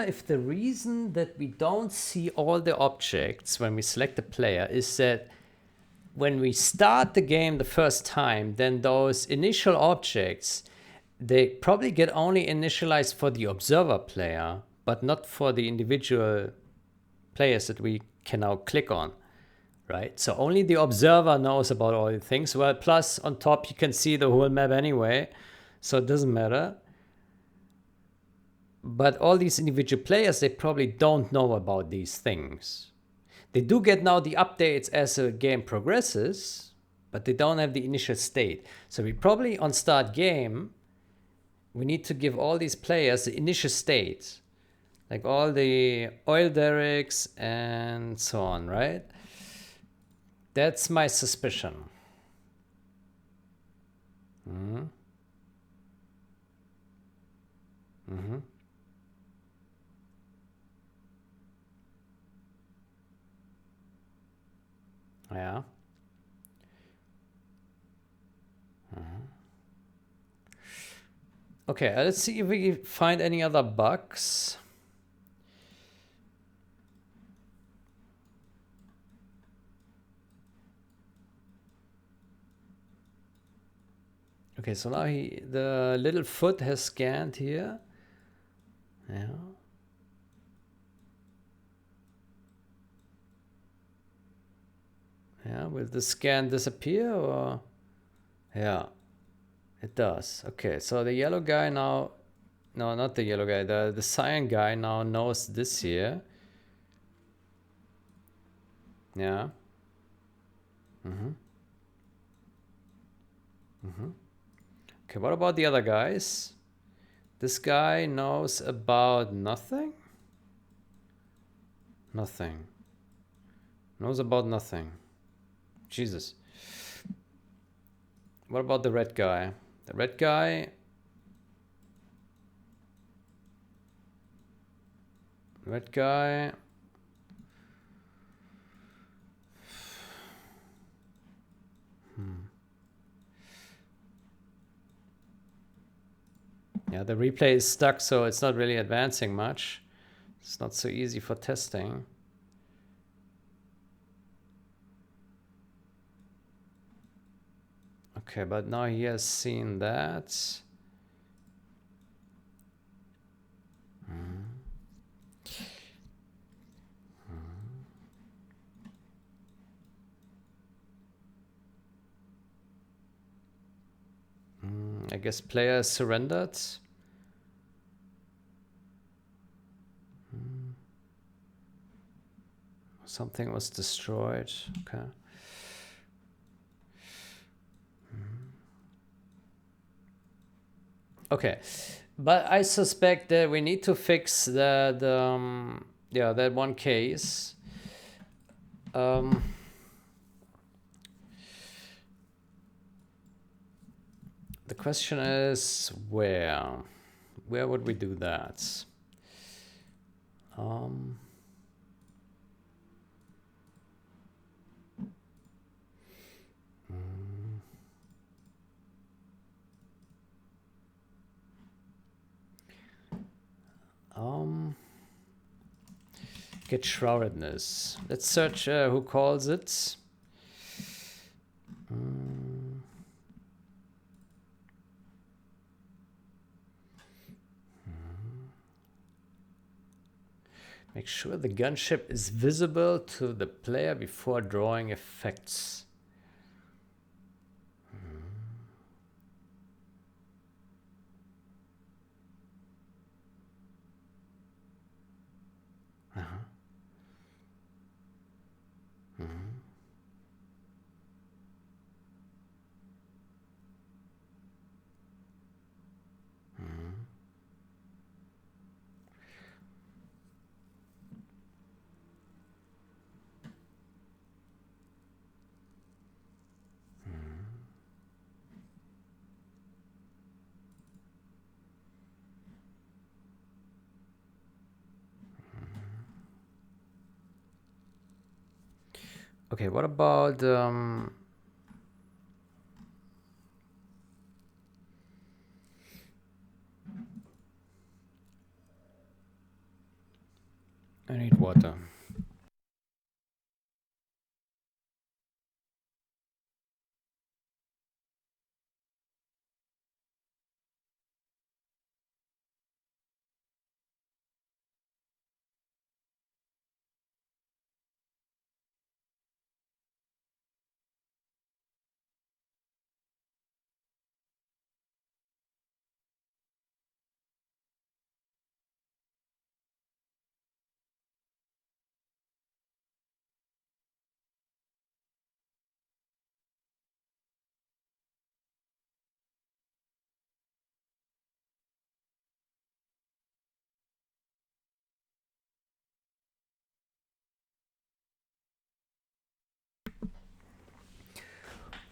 if the reason that we don't see all the objects when we select the player is that when we start the game the first time, then those initial objects, they probably get only initialized for the observer player, but not for the individual players that we can now click on, right? So only the observer knows about all the things. Well, plus on top, you can see the whole map anyway, so it doesn't matter. But all these individual players, they probably don't know about these things. They do get now the updates as the game progresses, but they don't have the initial state. So we probably on start game, we need to give all these players the initial state Like all the oil derricks and so on, right? That's my suspicion. Mm-hmm. Mm-hmm. Yeah. Okay, let's see if we find any other bugs. Okay, so now the little foot has scanned here. Yeah. Yeah, will the scan disappear or? Yeah, it does. Okay, so the yellow guy now, no, not the yellow guy, the cyan guy now knows this here. Yeah. Mm-hmm. Mm-hmm. Okay, what about the other guys? This guy knows about nothing? Nothing. Knows about nothing. Jesus. What about the red guy? The red guy. Red guy. Yeah, the replay is stuck, so it's not really advancing much. It's not so easy for testing. Okay, but now he has seen that. I guess player surrendered. Something was destroyed. Okay. Okay, but I suspect that we need to fix that. Yeah, that one case. Um, the question is where? Where would we do that? Um, um, get shroudedness. Let's search who calls it. Make sure the gunship is visible to the player before drawing effects. Okay, what about I need water.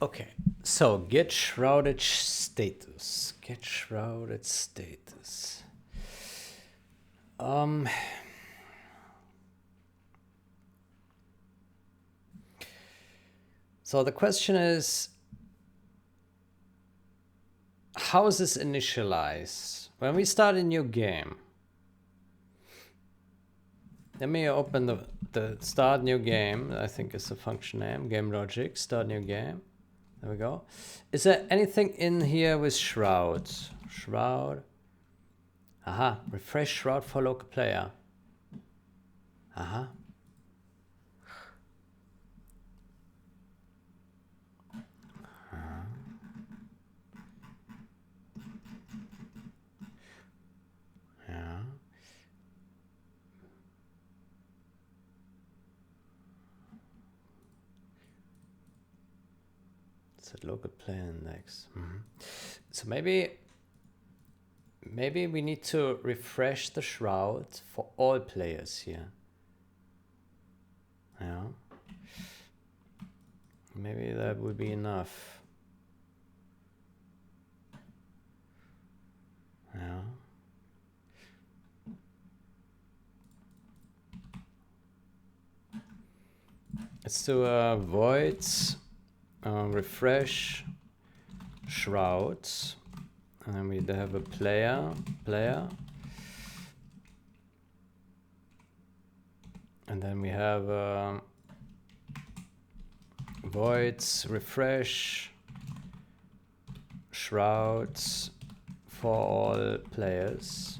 Okay, so get shrouded status. Get shrouded status. So the question is, how is this initialized? When we start a new game, let me open the start new game. I think is the function name, game logic, start new game. There we go. Is there anything in here with shroud? Shroud. Aha, refresh shroud for local player. Aha. Yeah. It's a local player index. So maybe we need to refresh the shroud for all players here. Yeah. Maybe that would be enough. Yeah. Let's do a void refresh shroud, and then we have a player, and then we have voids refresh shrouds for all players.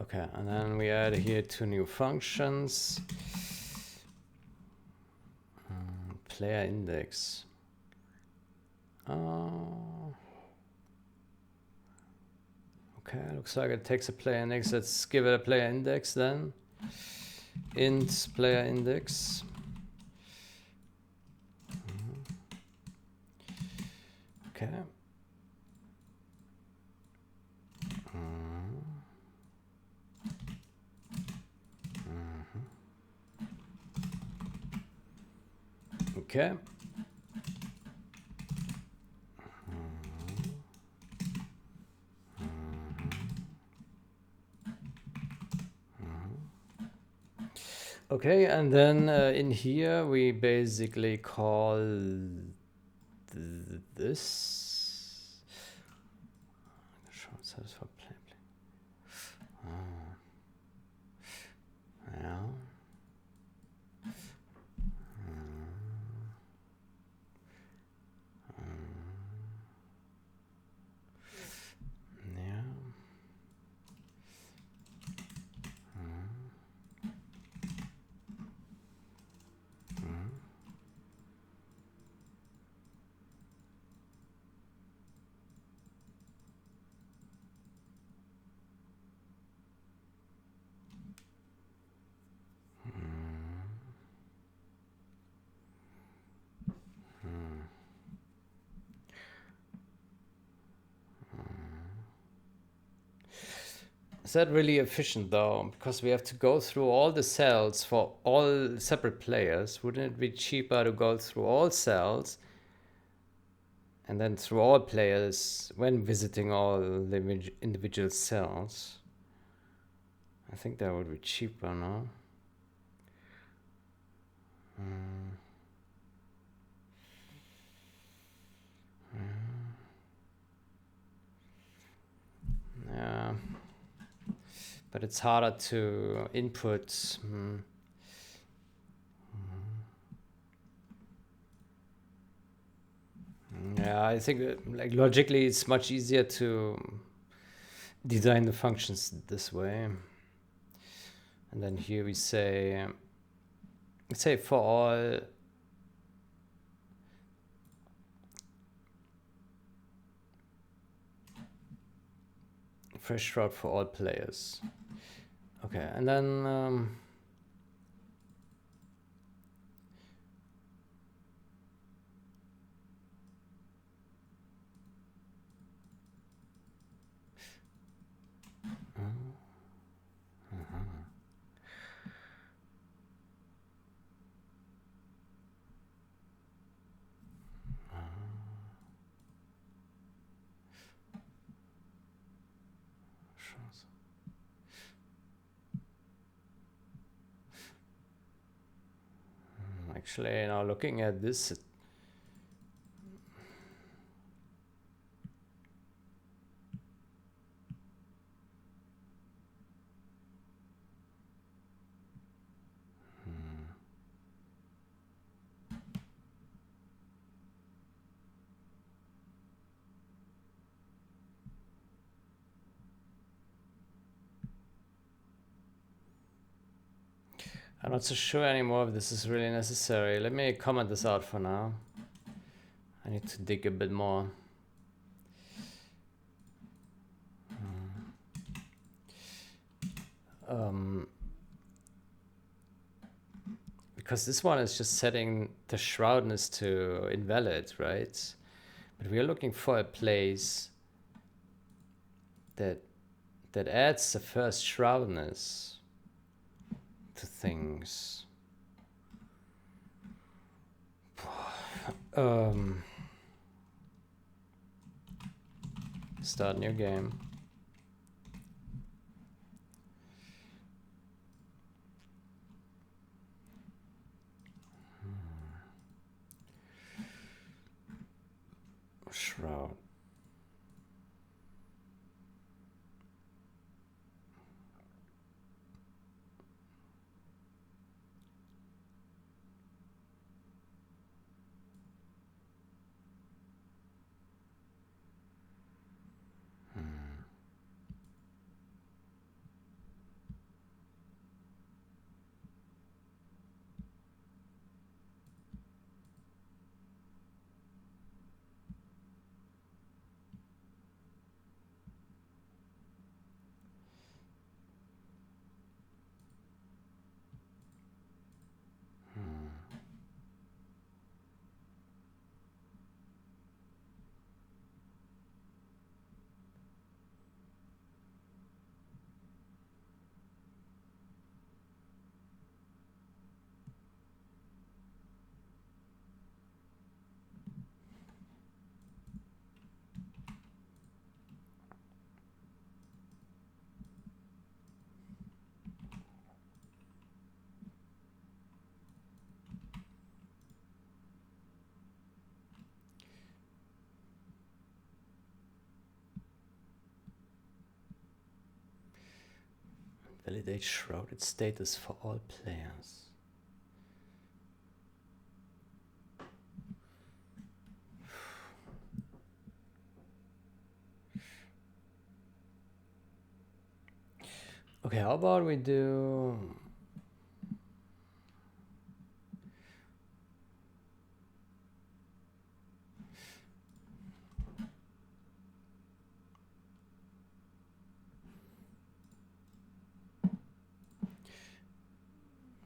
Okay, and then we add here 2 new functions. Player index. Okay, looks like it takes a player index. Let's give it a player index then. Int player index. Okay. Okay. Okay, and then in here we basically call this. For play. Yeah. Yeah. Is that really efficient though? Because we have to go through all the cells for all separate players. Wouldn't it be cheaper to go through all cells and then through all players when visiting all the individual cells? I think that would be cheaper, no? Yeah. But it's harder to input. Yeah, I think like logically it's much easier to design the functions this way. And then here we say, for all fresh shroud for all players. Okay, and then Actually, now looking at this, I'm not so sure anymore if this is really necessary. Let me comment this out for now. I need to dig a bit more. Because this one is just setting the shroudness to invalid, right? But we are looking for a place that adds the first shroudness to things. Start new game. Shroud. Validate shrouded status for all players. Okay, how about we do...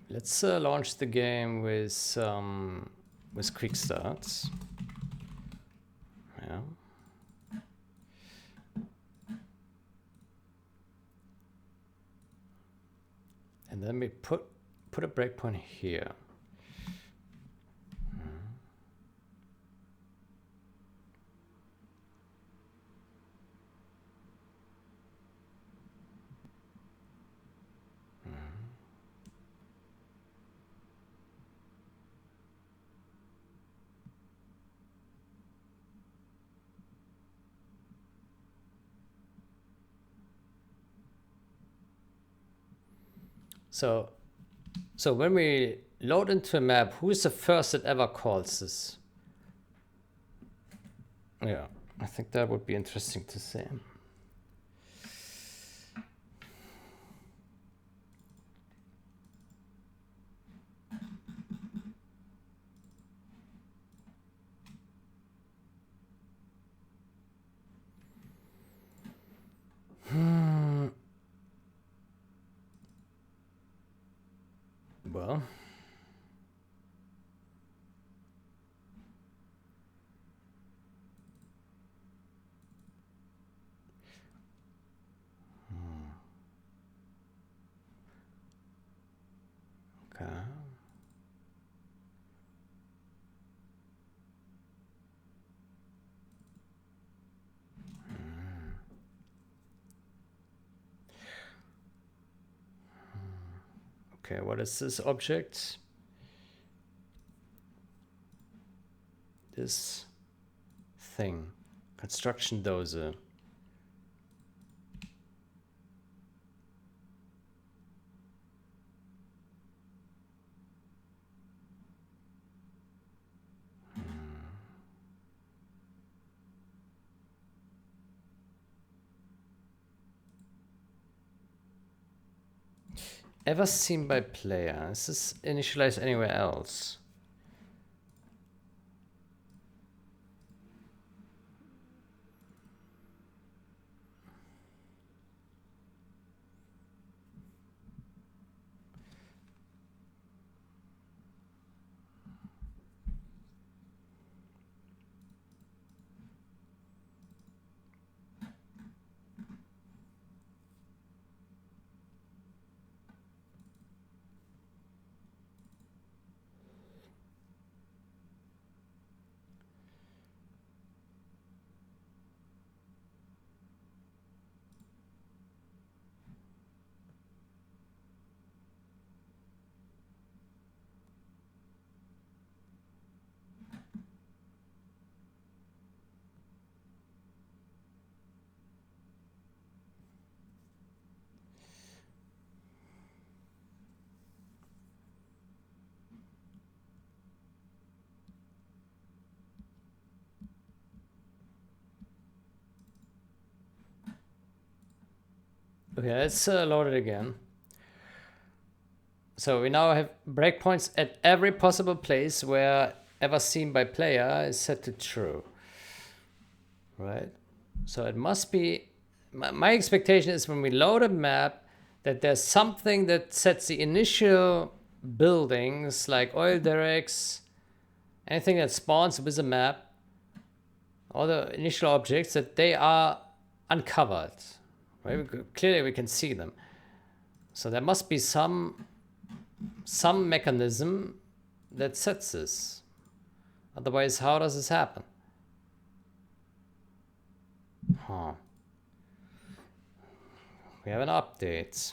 Let's launch the game with quick starts. Yeah. And then we put a breakpoint here. So when we load into a map, who is the first that ever calls this? Yeah, I think that would be interesting to see. Well, okay. Okay, what is this object? This thing. Construction dozer. Ever seen by player. Is this initialized anywhere else? Okay, let's load it again. So we now have breakpoints at every possible place where ever seen by player is set to true. Right? So it must be, my expectation is when we load a map that there's something that sets the initial buildings like oil derricks, anything that spawns with a map, all the initial objects, that they are uncovered. Right? Clearly we can see them. So there must be some mechanism that sets this. Otherwise, how does this happen? Huh. We have an update.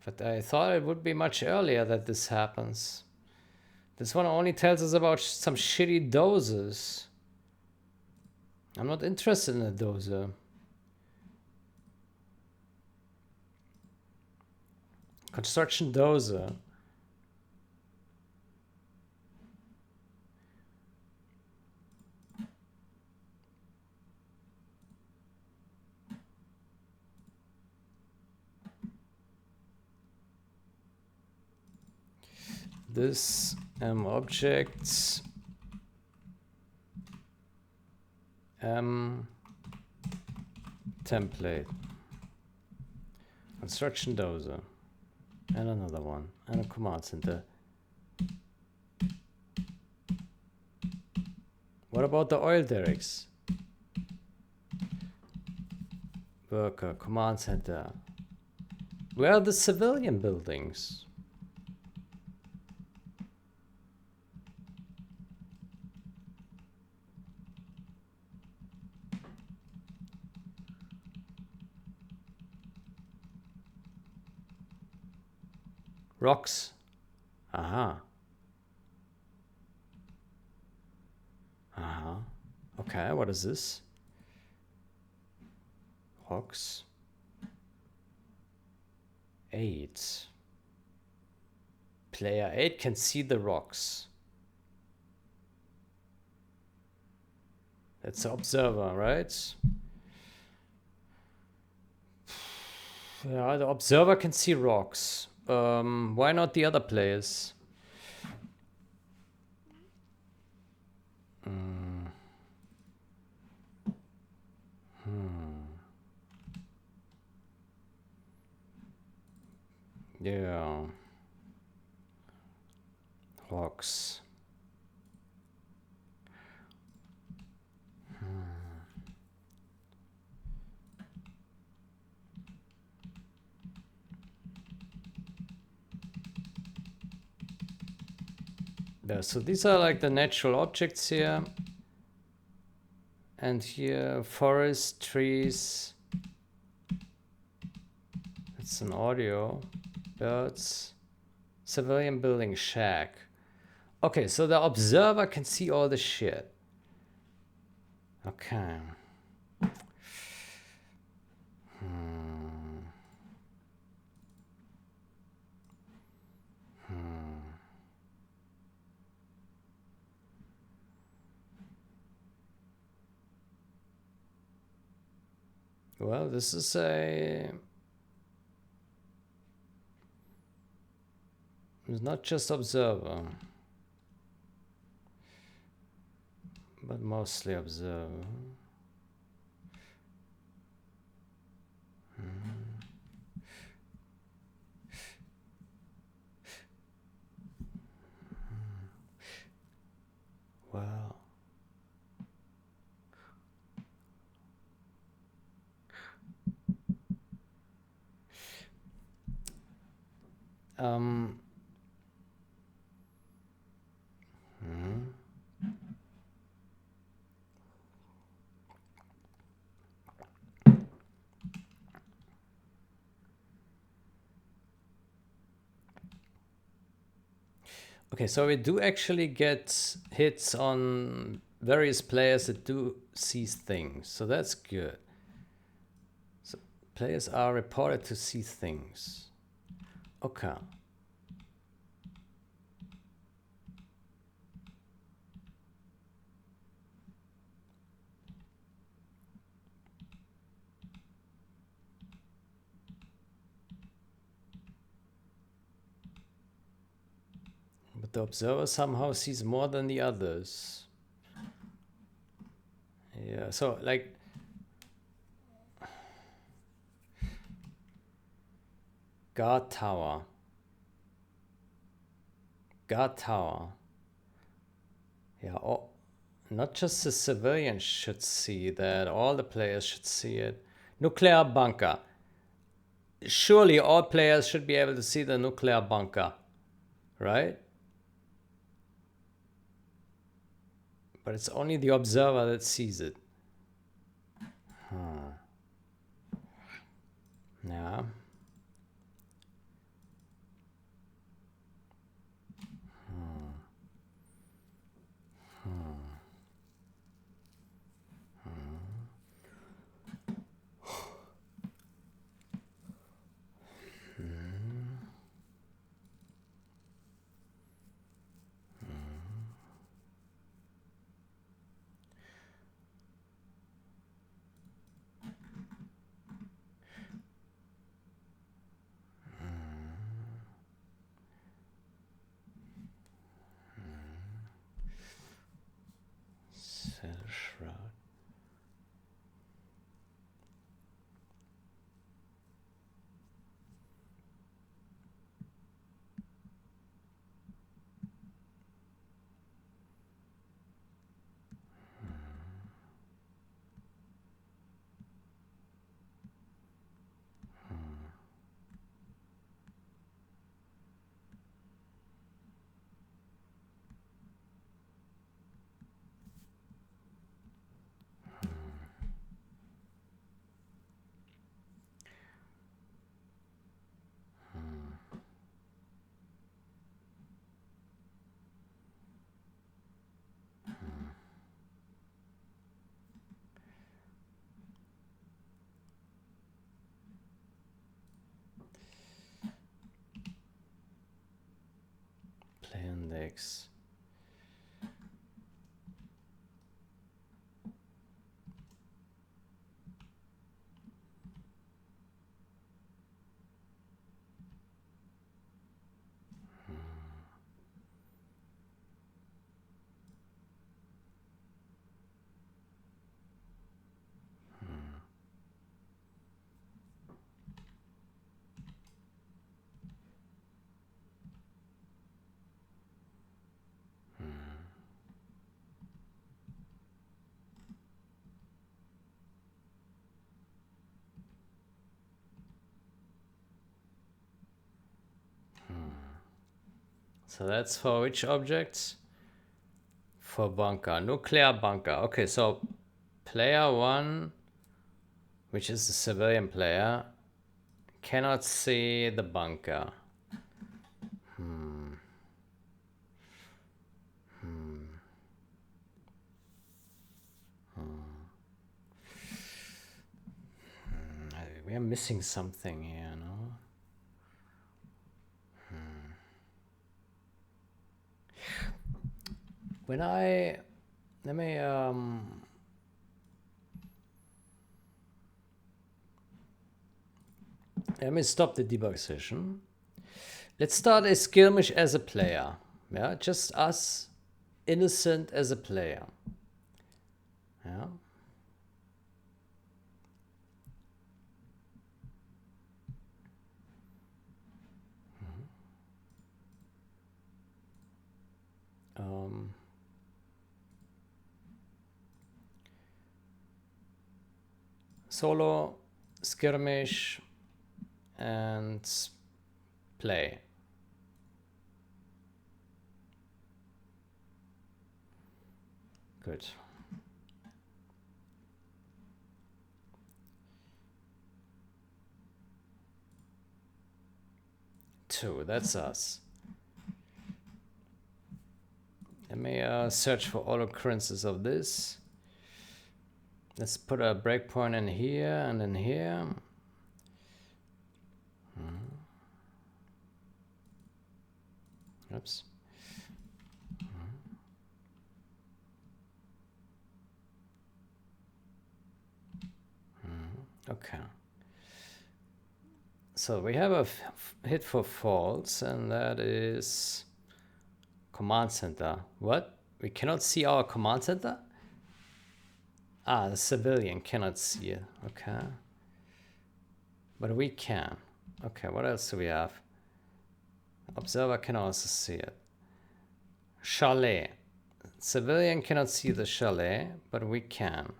But I thought it would be much earlier that this happens. This one only tells us about some shitty dozers. I'm not interested in a dozer. Construction dozer. This objects template. Construction dozer. And another one. And a command center. What about the oil derricks? Worker, command center. Where are the civilian buildings? Rocks. Aha. Aha. Okay, what is this? Rocks. 8. Player 8 can see the rocks. That's the observer, right? Yeah, the observer can see rocks. Why not the other players? Yeah. Rocks. Yeah, so these are like the natural objects here. And here, forest, trees. It's an audio. birds, civilian building, shack. Okay, so the observer can see all the shit. Okay. Well, this is it's not just observer, but mostly observer. Well, um, okay, so we do actually get hits on various players that do see things, so that's good. So players are reported to see things. Okay. But the observer somehow sees more than the others. Yeah, so like guard tower. Guard tower. Yeah, not just the civilians should see that, all the players should see it. Nuclear bunker. Surely all players should be able to see the nuclear bunker, right? But it's only the observer that sees it. Yeah. Set a shroud. Play index. So that's for which objects? For bunker. Nuclear bunker. Okay, so player 1, which is the civilian player, cannot see the bunker. we are missing something here, no? When I, let me stop the debug session. Let's start a skirmish as a player. Yeah, just us, innocent as a player. Yeah. Solo, skirmish, and play. Good. Two, that's us. Let me search for all occurrences of this. Let's put a breakpoint in here and in here. Oops. Okay. So we have a hit for false, and that is command center. What? We cannot see our command center? Ah, the civilian cannot see it. Okay. But we can. Okay, what else do we have? Observer can also see it. Chalet. Civilian cannot see the chalet, but we can.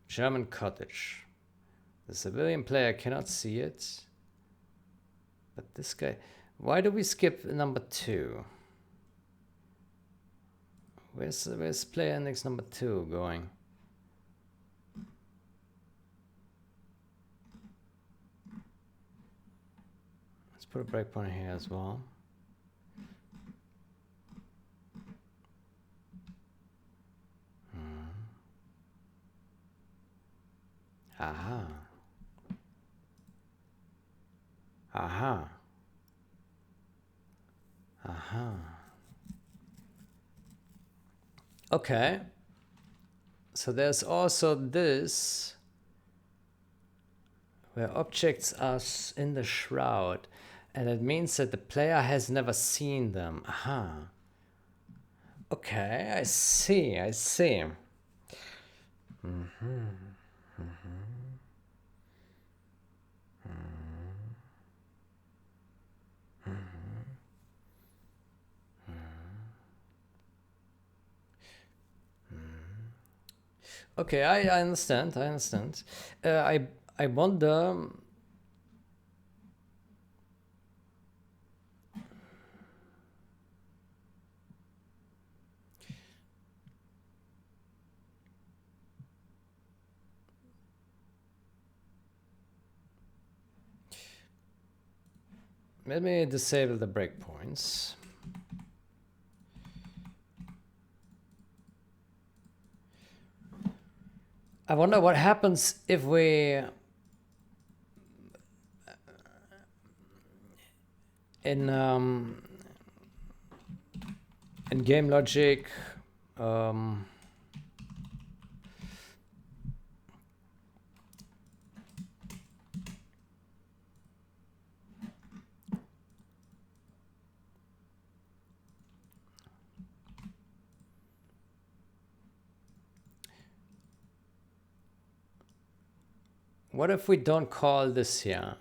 German cottage. The civilian player cannot see it. But this guy... Why do we skip number 2? Where's player index number 2 going? Let's put a breakpoint here as well. Aha. Aha. Aha. Okay. So there's also this, where objects are in the shroud, and it means that the player has never seen them. Aha. Okay, I see, I see. Okay, I understand, I understand. I wonder... Let me disable the breakpoints. I wonder what happens if we... In game logic... what if we don't call this here?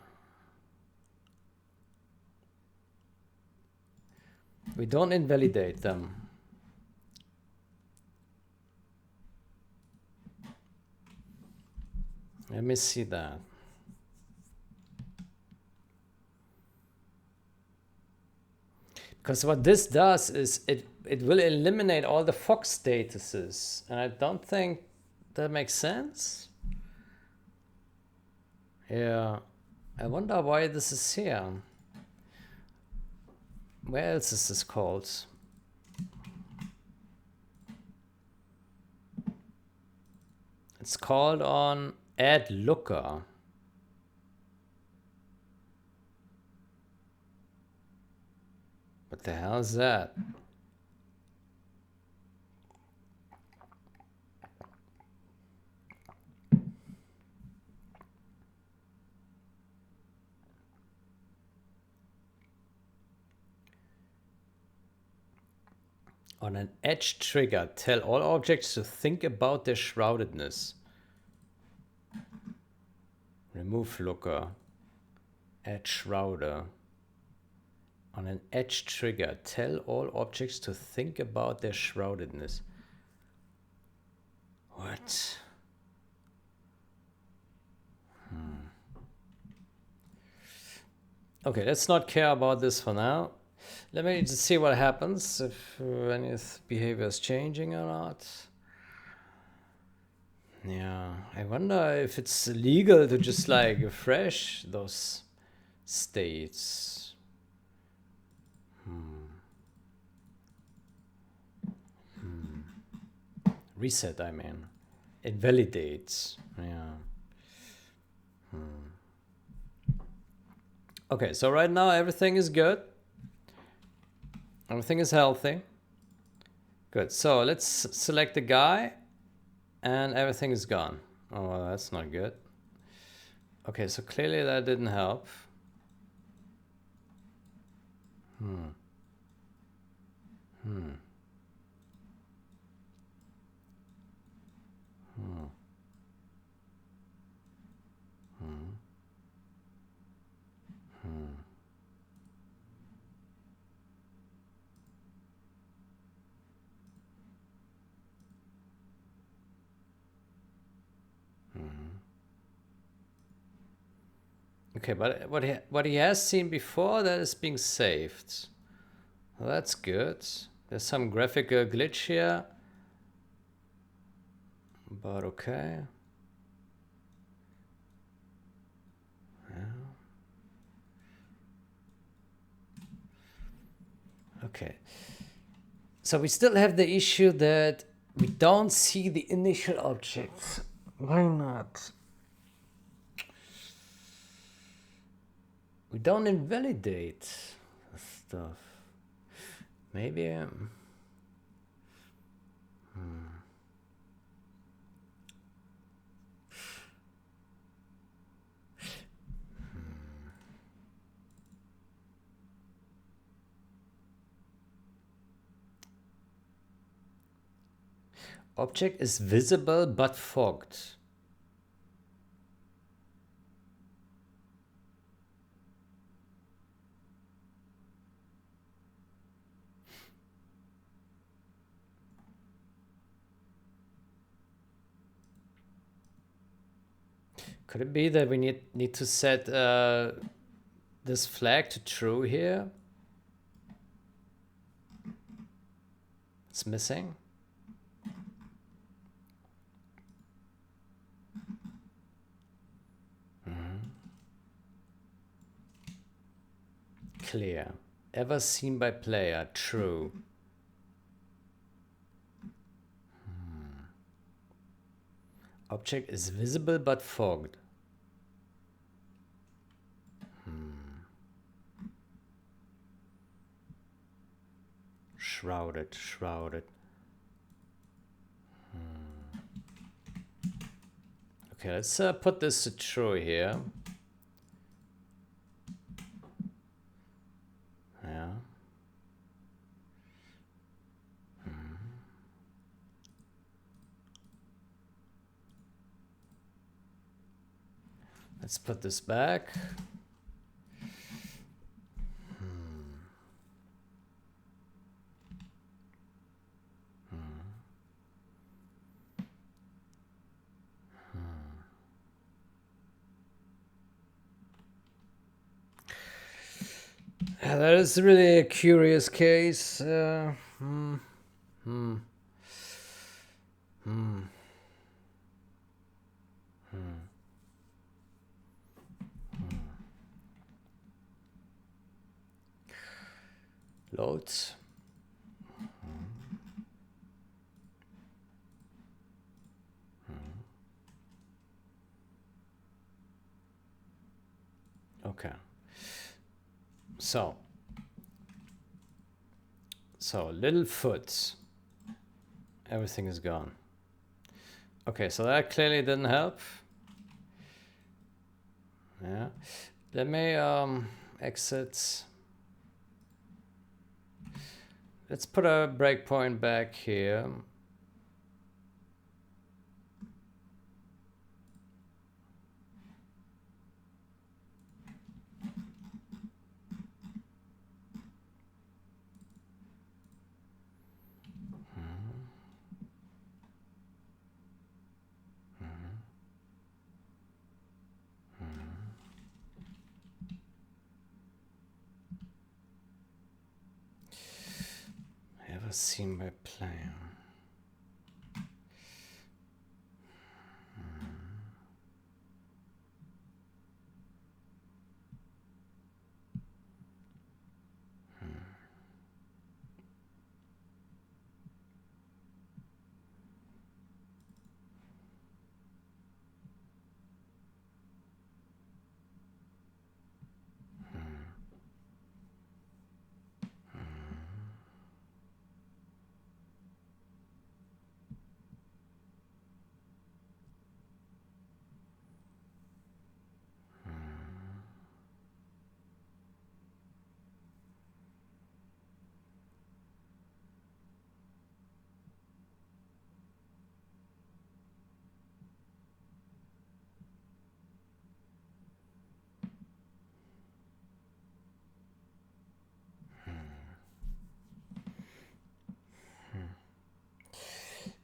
We don't invalidate them. Let me see that. Because what this does is it will eliminate all the Fox statuses. And I don't think that makes sense. Yeah. I wonder why this is here. Where else is this called? It's called on add looker. What the hell is that? On an edge trigger, tell all objects to think about their shroudedness. Remove looker. Add shrouder. On an edge trigger, tell all objects to think about their shroudedness. What? Okay, let's not care about this for now. Let me just see what happens, if any behavior is changing or not. Yeah, I wonder if it's legal to just like refresh those states. Reset, I mean. Invalidates. Yeah. Okay, so right now everything is good. Everything is healthy. Good. So let's select the guy and everything is gone. Oh, well, that's not good. Okay, so clearly that didn't help. Okay, but what he has seen before, that is being saved. Well, that's good. There's some graphical glitch here. But okay. Okay. So we still have the issue that we don't see the initial objects. Why not? We don't invalidate stuff. Maybe. Object is visible but fogged. Could it be that we need to set this flag to true here? It's missing. Clear. Ever seen by player. True. Object is visible but fogged. Shrouded, shrouded. Okay, let's put this to true here. Yeah. Let's put this back. Yeah, that is really a curious case. Loads. Okay. So little foot. Everything is gone. Okay, so that clearly didn't help. Yeah. Let me exit. Let's put a breakpoint back here. Ever seen by player?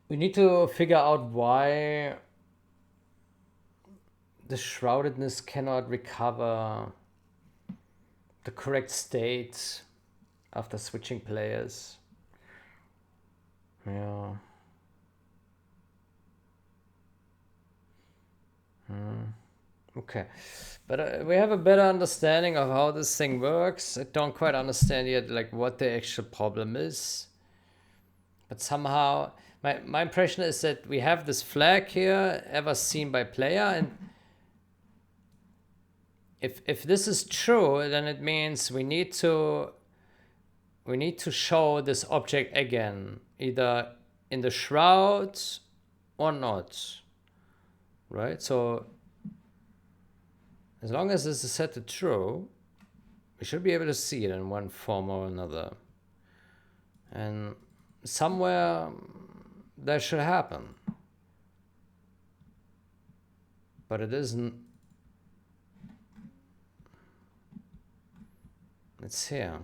We need to figure out why the shroudedness cannot recover the correct state after switching players. Yeah. Okay. But we have a better understanding of how this thing works. I don't quite understand yet like what the actual problem is. But somehow my impression is that we have this flag here, ever seen by player, and if this is true, then it means we need to show this object again, either in the shroud or not. Right? So as long as this is set to true, we should be able to see it in one form or another. And somewhere that should happen. But it isn't. It's here.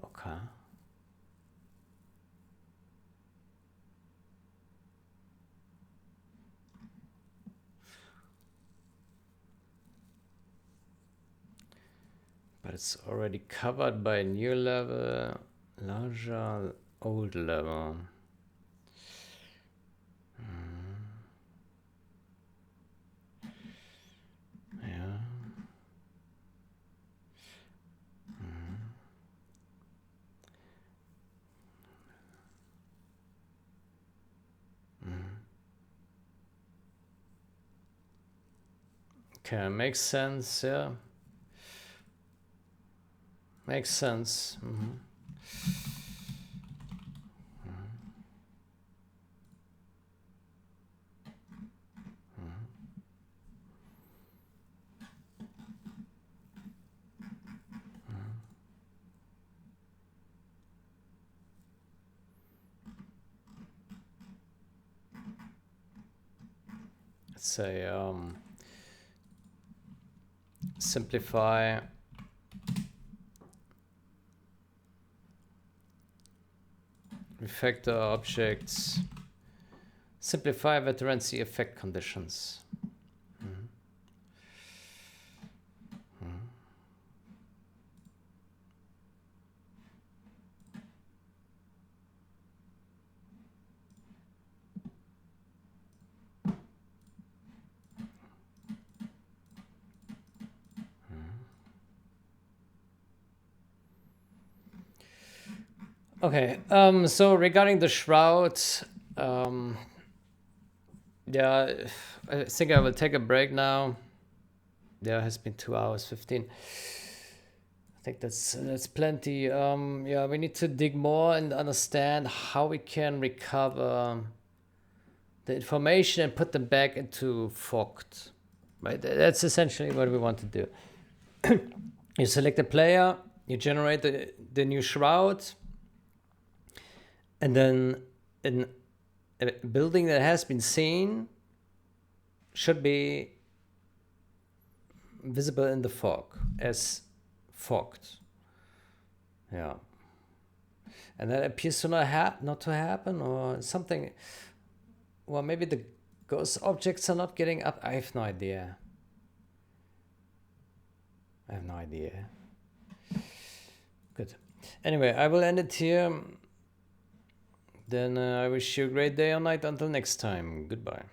Okay. But it's already covered by new level, larger, old level. Yeah. Okay, makes sense, yeah. Makes sense. Let's say simplify refactor objects, simplify veterancy effect conditions. Okay, so regarding the shroud, yeah, I think I will take a break now. Yeah, it has been 2 hours 15. I think that's plenty. Yeah, we need to dig more and understand how we can recover the information and put them back into Fogged. Right, that's essentially what we want to do. You select a player, you generate the new shroud, and then a building that has been seen should be visible in the fog as fogged. Yeah. And that appears to not to happen, or something. Well, maybe the ghost objects are not getting up. I have no idea. Good. Anyway, I will end it here. Then I wish you a great day or night until next time. Goodbye.